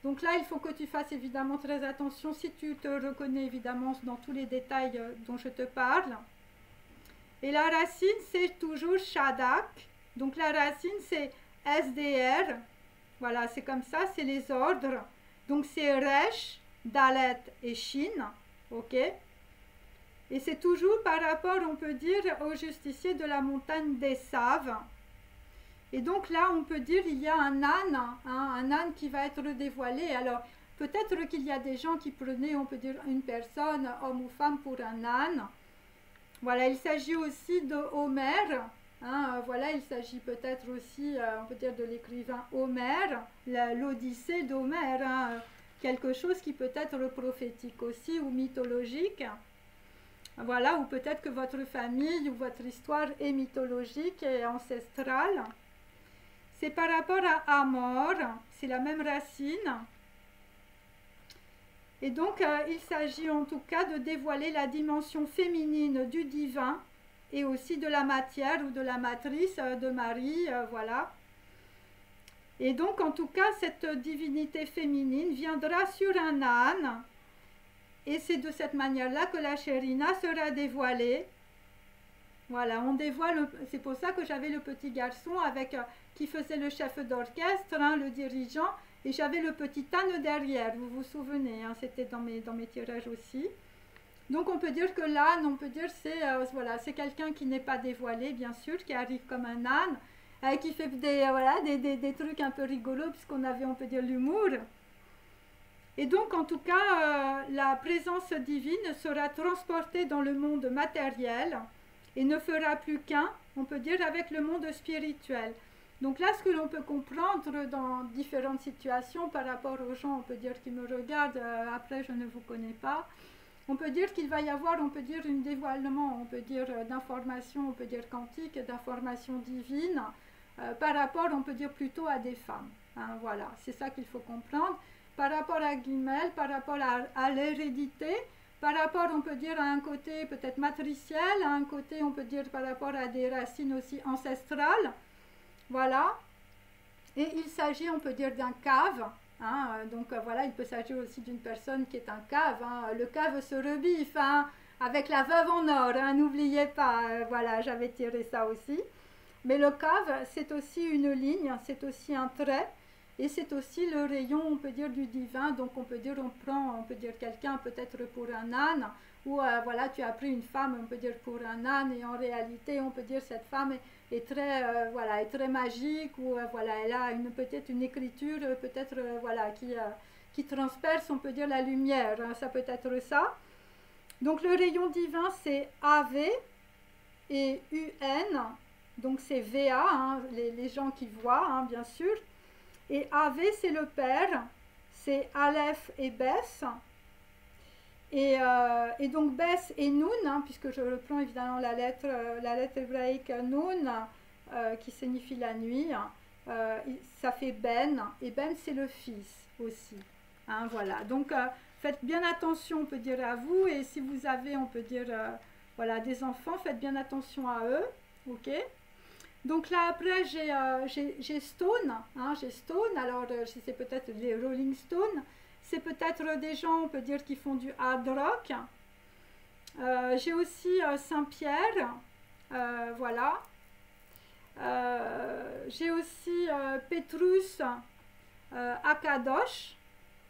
Donc là, il faut que tu fasses évidemment très attention si tu te reconnais évidemment dans tous les détails dont je te parle. Et la racine, c'est toujours Shadak. Donc la racine c'est SDR, voilà, c'est comme ça, c'est les ordres. Donc c'est Resh, Dalet et Shin, ok. Et c'est toujours par rapport, on peut dire, au justicier de la montagne d'Esav. Et donc là, on peut dire il y a un âne, hein, un âne qui va être dévoilé. Alors, peut-être qu'il y a des gens qui prenaient, on peut dire, une personne, homme ou femme, pour un âne. Voilà, il s'agit aussi de Homère. Hein, voilà, il s'agit peut-être aussi, on peut dire, de l'écrivain Homère, l'Odyssée d'Homère. Hein, quelque chose qui peut être prophétique aussi ou mythologique. Voilà, ou peut-être que votre famille ou votre histoire est mythologique et ancestrale. C'est par rapport à Amor, c'est la même racine. Et donc, il s'agit en tout cas de dévoiler la dimension féminine du divin et aussi de la matière ou de la matrice de Marie, voilà. Et donc, en tout cas, cette divinité féminine viendra sur un âne. Et c'est de cette manière-là que la Shérina sera dévoilée. Voilà, on dévoile, c'est pour ça que j'avais le petit garçon avec, qui faisait le chef d'orchestre, hein, le dirigeant, et j'avais le petit âne derrière, vous vous souvenez, hein, c'était dans mes tirages aussi. Donc on peut dire que l'âne, on peut dire c'est voilà, c'est quelqu'un qui n'est pas dévoilé, bien sûr, qui arrive comme un âne, qui fait voilà, des trucs un peu rigolos, puisqu'on avait, on peut dire, l'humour. Et donc, en tout cas, la présence divine sera transportée dans le monde matériel et ne fera plus qu'un, on peut dire, avec le monde spirituel. Donc là, ce que l'on peut comprendre dans différentes situations par rapport aux gens, on peut dire, qui me regardent, après je ne vous connais pas, on peut dire qu'il va y avoir, on peut dire, un dévoilement, on peut dire, d'informations, on peut dire, quantiques, d'informations divines, par rapport, on peut dire, plutôt à des femmes. Hein, voilà, c'est ça qu'il faut comprendre. Par rapport à Guimel, par rapport à l'hérédité, par rapport, on peut dire, à un côté peut-être matriciel, à un côté, on peut dire, par rapport à des racines aussi ancestrales. Voilà. Et il s'agit, on peut dire, d'un cave. Hein, donc voilà, il peut s'agir aussi d'une personne qui est un cave. Hein. Le cave se rebiffe, hein, avec la veuve en or, hein, n'oubliez pas. Voilà, j'avais tiré ça aussi. Mais le cave, c'est aussi une ligne, c'est aussi un trait. Et c'est aussi le rayon, on peut dire, du divin. Donc on peut dire, on prend, on peut dire quelqu'un peut-être pour un âne, ou voilà, tu as pris une femme, on peut dire pour un âne, et en réalité, on peut dire cette femme est très, voilà, est très magique, ou voilà, elle a peut-être une écriture, peut-être, voilà, qui transperce, on peut dire, la lumière. Hein, ça peut être ça. Donc le rayon divin, c'est AV et UN. Donc c'est VA, hein, les gens qui voient, hein, bien sûr. Et AV, c'est le père, c'est Aleph et Bess. Et donc Bess et Nun, hein, puisque je reprends évidemment la lettre hébraïque Nun, qui signifie la nuit, ça fait Ben, et Ben c'est le fils aussi. Hein, voilà, donc faites bien attention, on peut dire, à vous, et si vous avez, on peut dire, voilà, des enfants, faites bien attention à eux, ok? Donc là après j'ai Stone, hein, j'ai Stone, alors c'est peut-être les Rolling Stones, c'est peut-être des gens, on peut dire, qui font du hard rock. J'ai aussi Saint-Pierre, voilà. J'ai aussi Petrus Akadosh,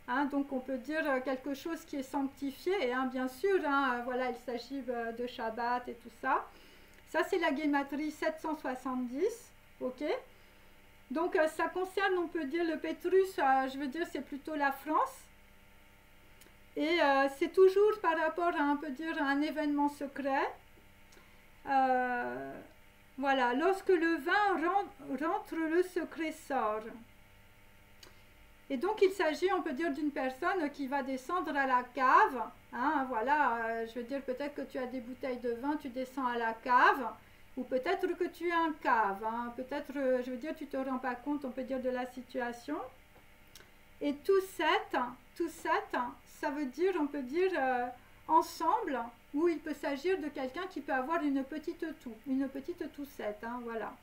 hein, donc on peut dire quelque chose qui est sanctifié, hein, bien sûr, hein, voilà, il s'agit de Shabbat et tout ça. Ça, c'est la guématrie 770, ok? Donc, ça concerne, on peut dire, le Pétrus, je veux dire, c'est plutôt la France. Et c'est toujours par rapport à, on peut dire, à un événement secret. Voilà, lorsque le vin rentre, le secret sort. Et donc, il s'agit, on peut dire, d'une personne qui va descendre à la cave. Hein, voilà, je veux dire, peut-être que tu as des bouteilles de vin, tu descends à la cave. Ou peut-être que tu es un cave. Hein, peut-être, je veux dire, tu ne te rends pas compte, on peut dire, de la situation. Et tout sept, ça veut dire, on peut dire, ensemble, ou il peut s'agir de quelqu'un qui peut avoir une petite toussette. Hein, voilà.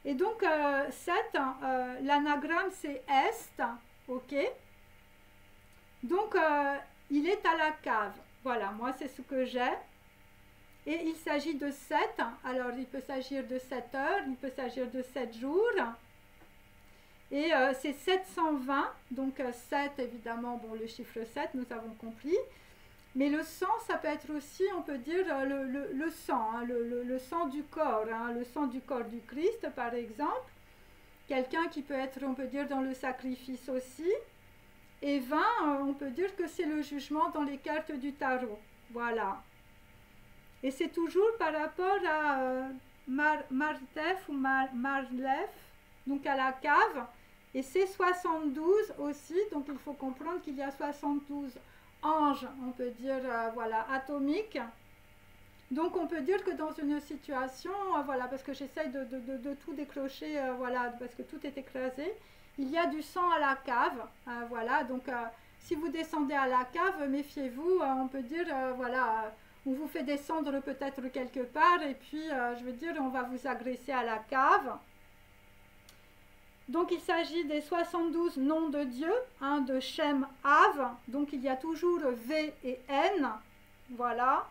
Et donc, 7, l'anagramme c'est Est, ok? Donc, il est à la cave. Voilà, moi c'est ce que j'ai. Et il s'agit de 7, alors il peut s'agir de 7 heures, il peut s'agir de 7 jours. Et c'est 720, donc 7 évidemment, bon le chiffre 7 nous avons compris. Mais le sang, ça peut être aussi, on peut dire, le sang, hein, le sang du corps, hein, le sang du corps du Christ par exemple. Quelqu'un qui peut être, on peut dire, dans le sacrifice aussi. Et 20, on peut dire que c'est le jugement dans les cartes du tarot. Voilà. Et c'est toujours par rapport à Martef ou Marlef, donc à la cave. Et c'est 72 aussi, donc il faut comprendre qu'il y a 72 anges, on peut dire, voilà, atomiques. Donc on peut dire que dans une situation, voilà, parce que j'essaye de tout décrocher, voilà, parce que tout est écrasé, il y a du sang à la cave, voilà, donc si vous descendez à la cave, méfiez-vous, on peut dire, voilà, on vous fait descendre peut-être quelque part, et puis, je veux dire, on va vous agresser à la cave. Donc il s'agit des 72 noms de Dieu, hein, de Shem Av, donc il y a toujours V et N, voilà.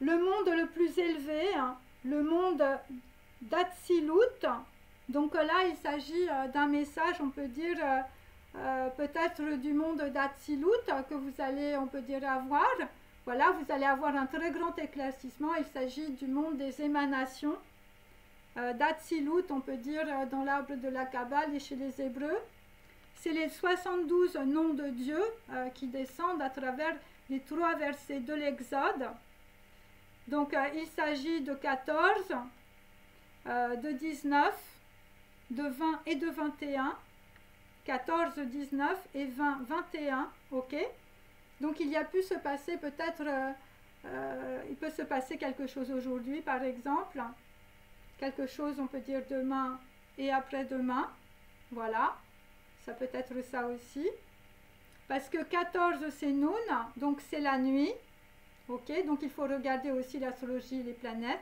Le monde le plus élevé, hein, le monde d'Atsilut, donc là il s'agit d'un message, on peut dire, peut-être du monde d'Atsilut que vous allez, on peut dire, avoir. Voilà, vous allez avoir un très grand éclaircissement, il s'agit du monde des émanations. D'Atsilut, on peut dire, dans l'arbre de la Kabbale et chez les Hébreux. C'est les 72 noms de Dieu qui descendent à travers les 3 versets de l'Exode. Donc, il s'agit de 14, de 19, de 20 et de 21. 14, 19 et 20, 21, ok? Donc, il y a pu se passer peut-être, il peut se passer quelque chose aujourd'hui, par exemple. Quelque chose, on peut dire, demain et après-demain. Voilà, ça peut être ça aussi. Parce que 14, c'est Noun, donc c'est la nuit. Ok, donc il faut regarder aussi l'astrologie, les planètes.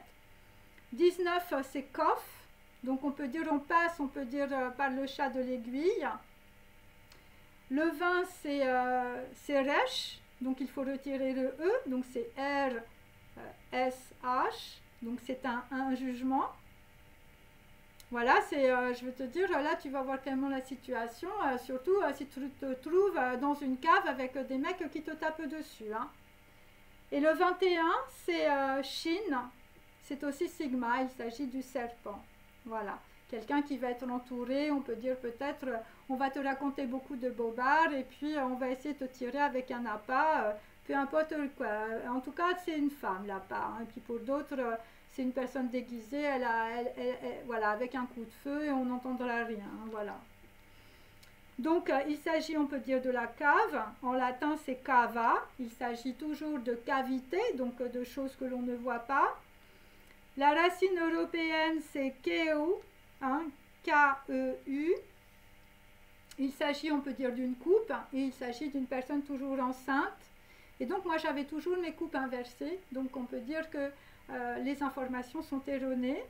19, c'est Kof, donc on peut dire, on passe, on peut dire, par le chat de l'aiguille. Le 20, c'est Resh, donc il faut retirer le E, donc c'est R-S-H, donc c'est un jugement. Voilà, c'est, je veux te dire, là tu vas voir tellement la situation, surtout si tu te trouves dans une cave avec des mecs qui te tapent dessus. Hein. Et le 21, c'est Shin, c'est aussi Sigma, il s'agit du serpent. Voilà, quelqu'un qui va être entouré, on peut dire peut-être, on va te raconter beaucoup de bobards et puis on va essayer de te tirer avec un appât, peu importe quoi. En tout cas, c'est une femme l'appât, hein. Et puis pour d'autres... c'est une personne déguisée, voilà, avec un coup de feu et on n'entendra rien, hein, voilà. Donc, il s'agit, on peut dire, de la cave. En latin, c'est cava. Il s'agit toujours de cavité, donc de choses que l'on ne voit pas. La racine européenne, c'est keu, hein, K-E-U. Il s'agit, on peut dire, d'une coupe et il s'agit d'une personne toujours enceinte. Et donc, moi, j'avais toujours mes coupes inversées. Donc, on peut dire que les informations sont erronées.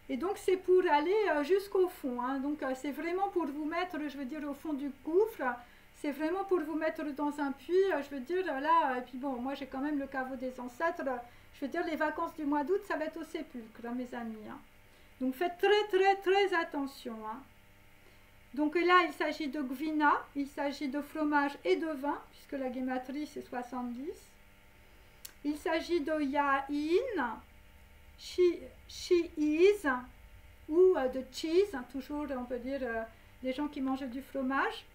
Et donc, c'est pour aller jusqu'au fond. Hein. Donc, c'est vraiment pour vous mettre, je veux dire, au fond du gouffre. C'est vraiment pour vous mettre dans un puits. Je veux dire, là, et puis bon, moi, j'ai quand même le caveau des ancêtres. Je veux dire, les vacances du mois d'août, ça va être au sépulcre, hein, mes amis. Hein. Donc, faites très, très, très attention. Hein. Donc, là, il s'agit de gvina, il s'agit de fromage et de vin, puisque la guématrie, c'est 70. Il s'agit de yain, cheese ou de cheese, toujours on peut dire des gens qui mangent du fromage.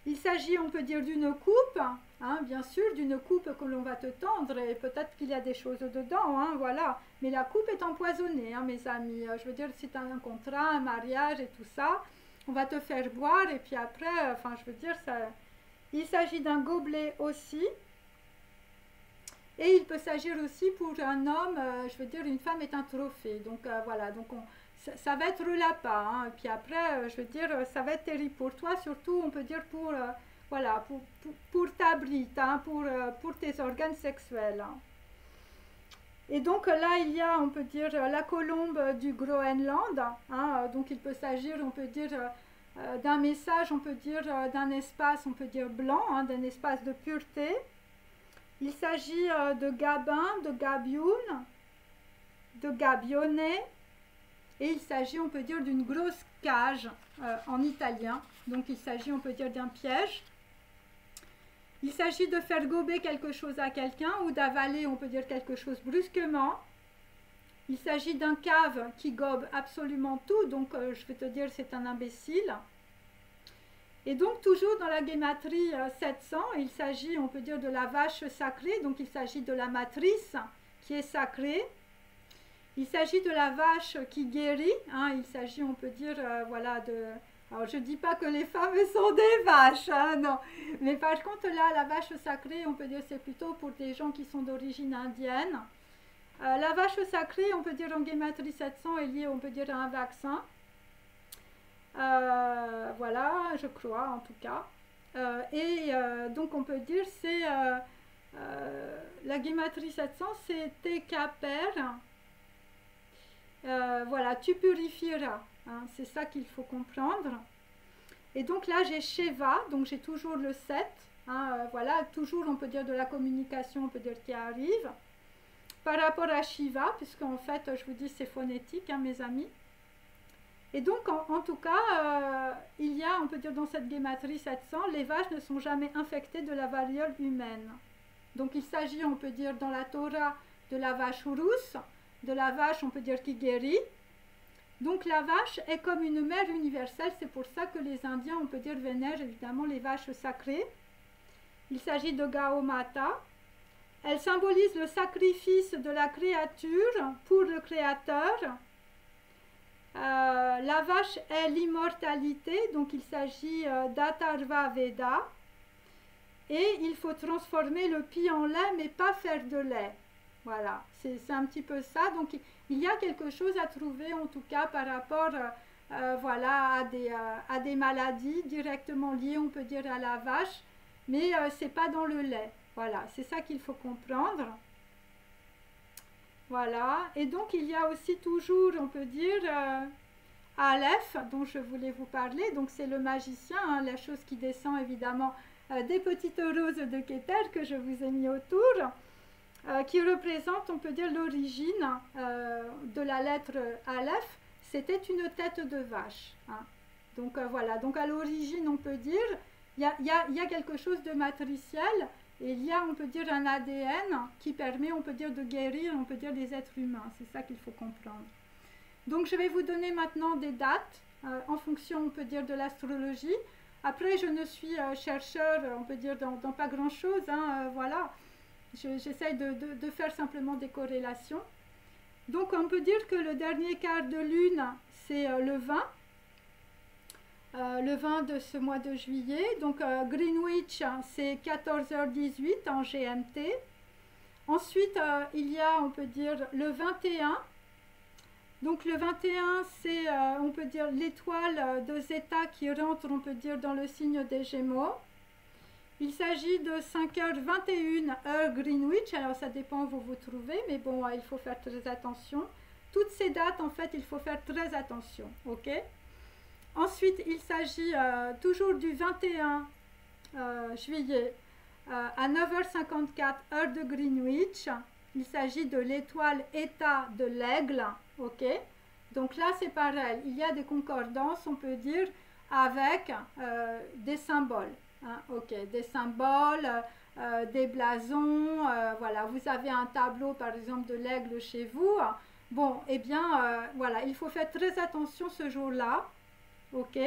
Il s'agit, on peut dire, d'une coupe, hein, bien sûr, d'une coupe que l'on va te tendre et peut-être qu'il y a des choses dedans, hein, voilà. Mais la coupe est empoisonnée, hein, mes amis. Je veux dire, si tu as un contrat, un mariage et tout ça, on va te faire boire et puis après, enfin, je veux dire, ça... Il s'agit d'un gobelet aussi. Et il peut s'agir aussi pour un homme, je veux dire, une femme est un trophée. Donc voilà, donc ça va être le lapin. Hein. Et puis après, je veux dire, ça va être terrible pour toi, surtout, on peut dire, pour, voilà, pour ta brite, hein, pour tes organes sexuels. Hein. Et donc là, il y a, on peut dire, la colombe du Groenland. Hein. Donc il peut s'agir, on peut dire, d'un message, on peut dire, d'un espace, on peut dire blanc, hein, d'un espace de pureté. Il s'agit de Gabin, de Gabioun, de Gabionnet, et il s'agit, on peut dire, d'une grosse cage en italien. Donc il s'agit, on peut dire, d'un piège. Il s'agit de faire gober quelque chose à quelqu'un ou d'avaler, on peut dire, quelque chose brusquement. Il s'agit d'un cave qui gobe absolument tout, donc je vais te dire c'est un imbécile. Et donc toujours dans la guématrie 700, il s'agit, on peut dire, de la vache sacrée, donc il s'agit de la matrice qui est sacrée. Il s'agit de la vache qui guérit, hein, il s'agit, on peut dire, voilà, de... Alors, je ne dis pas que les femmes sont des vaches, hein, non. Mais par contre, là, la vache sacrée, on peut dire, c'est plutôt pour des gens qui sont d'origine indienne. La vache sacrée, on peut dire, en guématrie 700, est liée, on peut dire, à un vaccin. Voilà, je crois, en tout cas. Donc, on peut dire, c'est... la guématrie 700, c'est Tekaper. Voilà, tu purifieras. Hein, c'est ça qu'il faut comprendre. Et donc là, j'ai Sheva, donc j'ai toujours le 7. Hein, voilà, toujours, on peut dire, de la communication, on peut dire, qui arrive. Par rapport à Shiva, puisque en fait, je vous dis, c'est phonétique, hein, mes amis. Et donc, en tout cas, il y a, on peut dire, dans cette guématrie 700, les vaches ne sont jamais infectées de la variole humaine. Donc, il s'agit, on peut dire, dans la Torah, de la vache rousse, de la vache, on peut dire, qui guérit. Donc la vache est comme une mère universelle, c'est pour ça que les Indiens, on peut dire, vénèrent évidemment les vaches sacrées. Il s'agit de Gaomata. Elle symbolise le sacrifice de la créature pour le Créateur. La vache est l'immortalité, donc il s'agit d'Atharva Veda. Et il faut transformer le pis en lait, mais pas faire de lait. Voilà, c'est un petit peu ça. Donc, il y a quelque chose à trouver, en tout cas, par rapport voilà, à des maladies directement liées, on peut dire, à la vache, mais ce n'est pas dans le lait. Voilà, c'est ça qu'il faut comprendre. Voilà, et donc, il y a aussi toujours, on peut dire, Aleph, dont je voulais vous parler. Donc, c'est le magicien, hein, la chose qui descend, évidemment, des petites roses de Keter que je vous ai mis autour. Qui représente, on peut dire, l'origine de la lettre Aleph, c'était une tête de vache. Hein. Donc voilà, donc à l'origine, on peut dire, il y a quelque chose de matriciel, et il y a, on peut dire, un ADN qui permet, on peut dire, de guérir, on peut dire, les êtres humains. C'est ça qu'il faut comprendre. Donc je vais vous donner maintenant des dates, en fonction, on peut dire, de l'astrologie. Après, je ne suis chercheur, on peut dire, dans pas grand-chose, hein, voilà. J'essaye de faire simplement des corrélations. Donc on peut dire que le dernier quart de lune, c'est le 20 de ce mois de juillet. Donc Greenwich, c'est 14h18 en GMT. Ensuite, il y a, on peut dire, le 21. Donc le 21, c'est, on peut dire, l'étoile de Zeta qui rentre, on peut dire, dans le signe des Gémeaux. Il s'agit de 5h21 heure Greenwich, alors ça dépend où vous vous trouvez, mais bon, il faut faire très attention. Toutes ces dates, en fait, il faut faire très attention, ok? Ensuite, il s'agit toujours du 21 juillet à 9h54 heure de Greenwich. Il s'agit de l'étoile Eta de l'Aigle, ok? Donc là, c'est pareil, il y a des concordances, on peut dire, avec des symboles. Hein, ok, des symboles, des blasons, voilà, vous avez un tableau par exemple de l'aigle chez vous, bon, eh bien, voilà, il faut faire très attention ce jour-là, ok.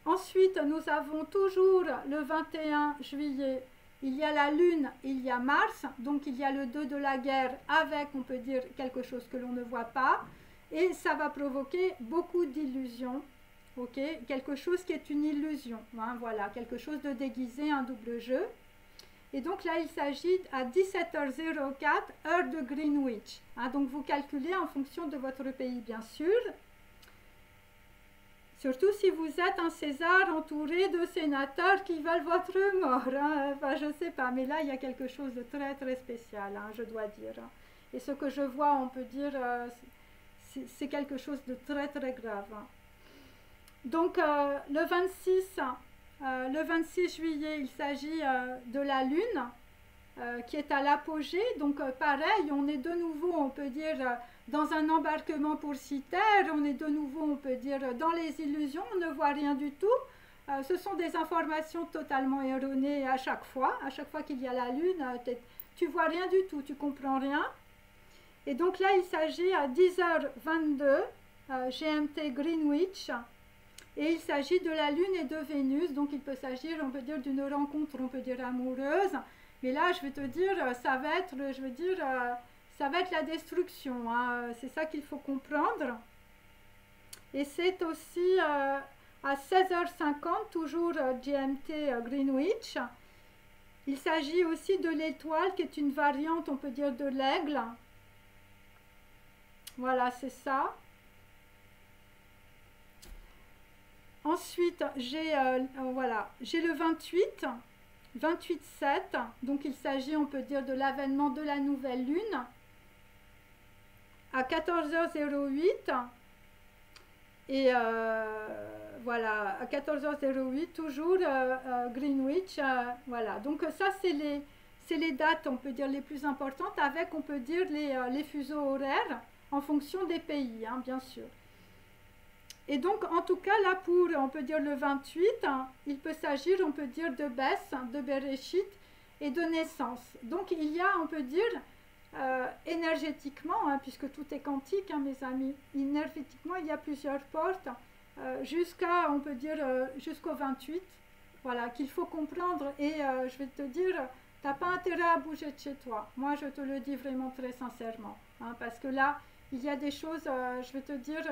Ensuite, nous avons toujours le 21 juillet, il y a la lune, il y a Mars, donc il y a le 2 de la guerre avec, on peut dire, quelque chose que l'on ne voit pas, et ça va provoquer beaucoup d'illusions. Ok, quelque chose qui est une illusion, hein, voilà, quelque chose de déguisé, un double jeu. Et donc là, il s'agit à 17h04, heure de Greenwich. Hein, donc vous calculez en fonction de votre pays, bien sûr. Surtout si vous êtes un César entouré de sénateurs qui veulent votre mort. Hein, enfin, je ne sais pas, mais là, il y a quelque chose de très, très spécial, hein, je dois dire. Et ce que je vois, on peut dire, c'est quelque chose de très, très grave. Hein. Donc le 26 juillet, il s'agit de la lune. qui est à l'apogée. Donc pareil, on est de nouveau, on peut dire, dans un embarquement pour Cythère, on est de nouveau, on peut dire, dans les illusions, on ne voit rien du tout. Ce sont des informations totalement erronées à chaque fois qu'il y a la lune, tu vois rien du tout, tu comprends rien. Et donc là, il s'agit à 10h22, GMT Greenwich, et il s'agit de la Lune et de Vénus, donc il peut s'agir, on peut dire, d'une rencontre, on peut dire, amoureuse, mais là, je vais te dire, ça va être, je veux dire, ça va être la destruction, hein. C'est ça qu'il faut comprendre. Et c'est aussi à 16h50, toujours GMT Greenwich. Il s'agit aussi de l'étoile, qui est une variante, on peut dire, de l'aigle. Voilà, c'est ça. Ensuite, voilà, j'ai le 28, 28-7, donc il s'agit, on peut dire, de l'avènement de la nouvelle lune, à 14h08, et voilà, à 14h08, toujours Greenwich, voilà, donc ça c'est les dates, on peut dire, les plus importantes, avec, on peut dire, les fuseaux horaires, en fonction des pays, hein, bien sûr. Et donc, en tout cas, là, pour, on peut dire, le 28, hein, il peut s'agir, on peut dire, de Beth, de Bereshit et de naissance. Donc, il y a, on peut dire, énergétiquement, hein, puisque tout est quantique, hein, mes amis, énergétiquement, il y a plusieurs portes, jusqu'à, on peut dire, jusqu'au 28, voilà, qu'il faut comprendre. Et je vais te dire, tu n'as pas intérêt à bouger de chez toi. Moi, je te le dis vraiment très sincèrement, hein, parce que là, il y a des choses, je vais te dire,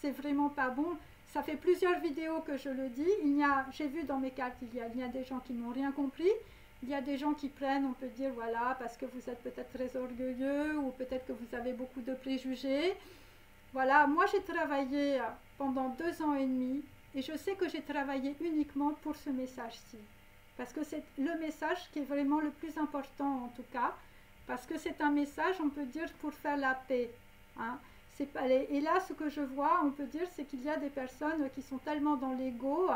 c'est vraiment pas bon. Ça fait plusieurs vidéos que je le dis. J'ai vu dans mes cartes, il y a des gens qui n'ont rien compris. Il y a des gens qui prennent, on peut dire, voilà, parce que vous êtes peut-être très orgueilleux ou peut-être que vous avez beaucoup de préjugés. Voilà, moi j'ai travaillé pendant 2 ans et demi et je sais que j'ai travaillé uniquement pour ce message-ci. Parce que c'est le message qui est vraiment le plus important en tout cas. Parce que c'est un message, on peut dire, pour faire la paix. Hein. Et là, ce que je vois, on peut dire, c'est qu'il y a des personnes qui sont tellement dans l'ego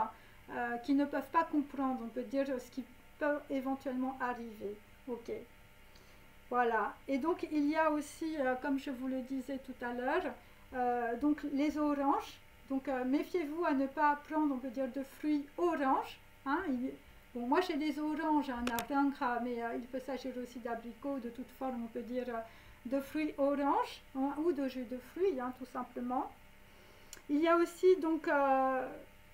qui ne peuvent pas comprendre, on peut dire, ce qui peut éventuellement arriver. Ok. Voilà. Et donc, il y a aussi, comme je vous le disais tout à l'heure, donc les oranges. Donc, méfiez-vous à ne pas prendre, on peut dire, de fruits oranges. Hein. Bon, moi, j'ai des oranges, un naranja, mais il peut s'agir aussi d'abricots, de toute forme, on peut dire... de fruits oranges, hein, ou de jus de fruits, hein, tout simplement. Il y a aussi, donc,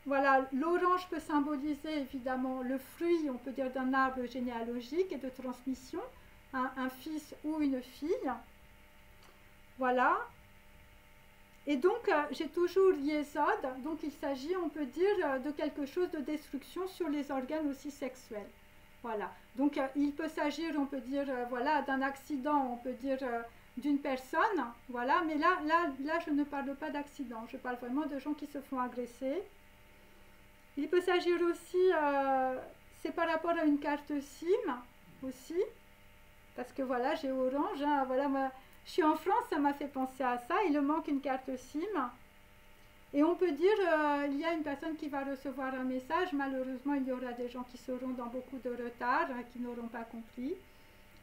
voilà, l'orange peut symboliser évidemment le fruit, on peut dire, d'un arbre généalogique et de transmission, hein, un fils ou une fille. Voilà. Et donc, j'ai toujours Yesod, donc il s'agit, on peut dire, de quelque chose de destruction sur les organes aussi sexuels. Voilà. Donc, il peut s'agir, on peut dire, voilà, d'un accident, on peut dire, d'une personne, voilà, mais là, je ne parle pas d'accident, je parle vraiment de gens qui se font agresser. Il peut s'agir aussi, c'est par rapport à une carte SIM, aussi, parce que voilà, j'ai orange, hein, voilà, moi, je suis en France, ça m'a fait penser à ça, il me manque une carte SIM. Et on peut dire, il y a une personne qui va recevoir un message, malheureusement il y aura des gens qui seront dans beaucoup de retard, qui n'auront pas compris.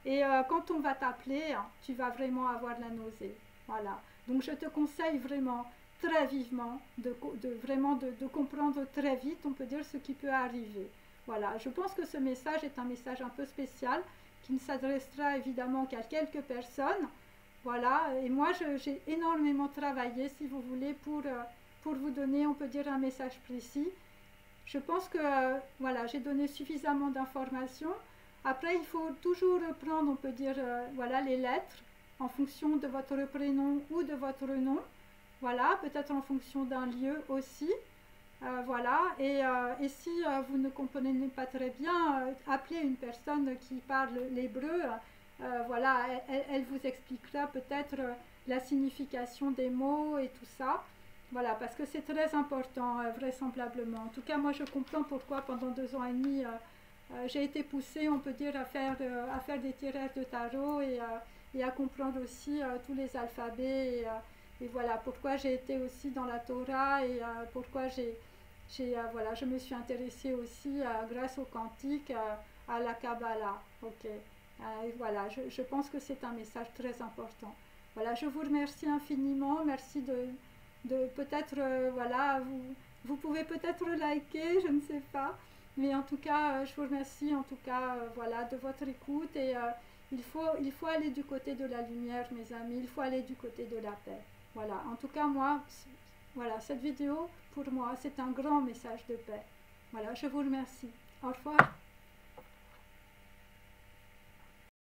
Et quand on va t'appeler, tu vas vraiment avoir la nausée. Voilà. Donc je te conseille vraiment, très vivement, de comprendre très vite, on peut dire, ce qui peut arriver. Voilà. Je pense que ce message est un message un peu spécial, qui ne s'adressera évidemment qu'à quelques personnes. Voilà. Et moi, j'ai énormément travaillé, si vous voulez, pour vous donner, on peut dire, un message précis. Je pense que voilà, j'ai donné suffisamment d'informations. Après, il faut toujours prendre, on peut dire, voilà, les lettres en fonction de votre prénom ou de votre nom. Voilà, peut-être en fonction d'un lieu aussi. Voilà, et si vous ne comprenez pas très bien, appelez une personne qui parle l'hébreu. Voilà, elle vous expliquera peut-être la signification des mots et tout ça. Voilà, parce que c'est très important, vraisemblablement. En tout cas, moi, je comprends pourquoi pendant 2 ans et demi, j'ai été poussée, on peut dire, à faire des tirages de tarot et à comprendre aussi tous les alphabets. Et voilà, pourquoi j'ai été aussi dans la Torah et pourquoi voilà, je me suis intéressée aussi, grâce au quantique, à la Kabbalah. Ok. Et voilà, je pense que c'est un message très important. Voilà, je vous remercie infiniment. Merci de peut-être, voilà, vous pouvez peut-être liker, je ne sais pas. Mais en tout cas, je vous remercie en tout cas, voilà, de votre écoute. Et il faut aller du côté de la lumière, mes amis. Il faut aller du côté de la paix. Voilà, en tout cas, moi, voilà, cette vidéo, pour moi, c'est un grand message de paix. Voilà, je vous remercie. Au revoir.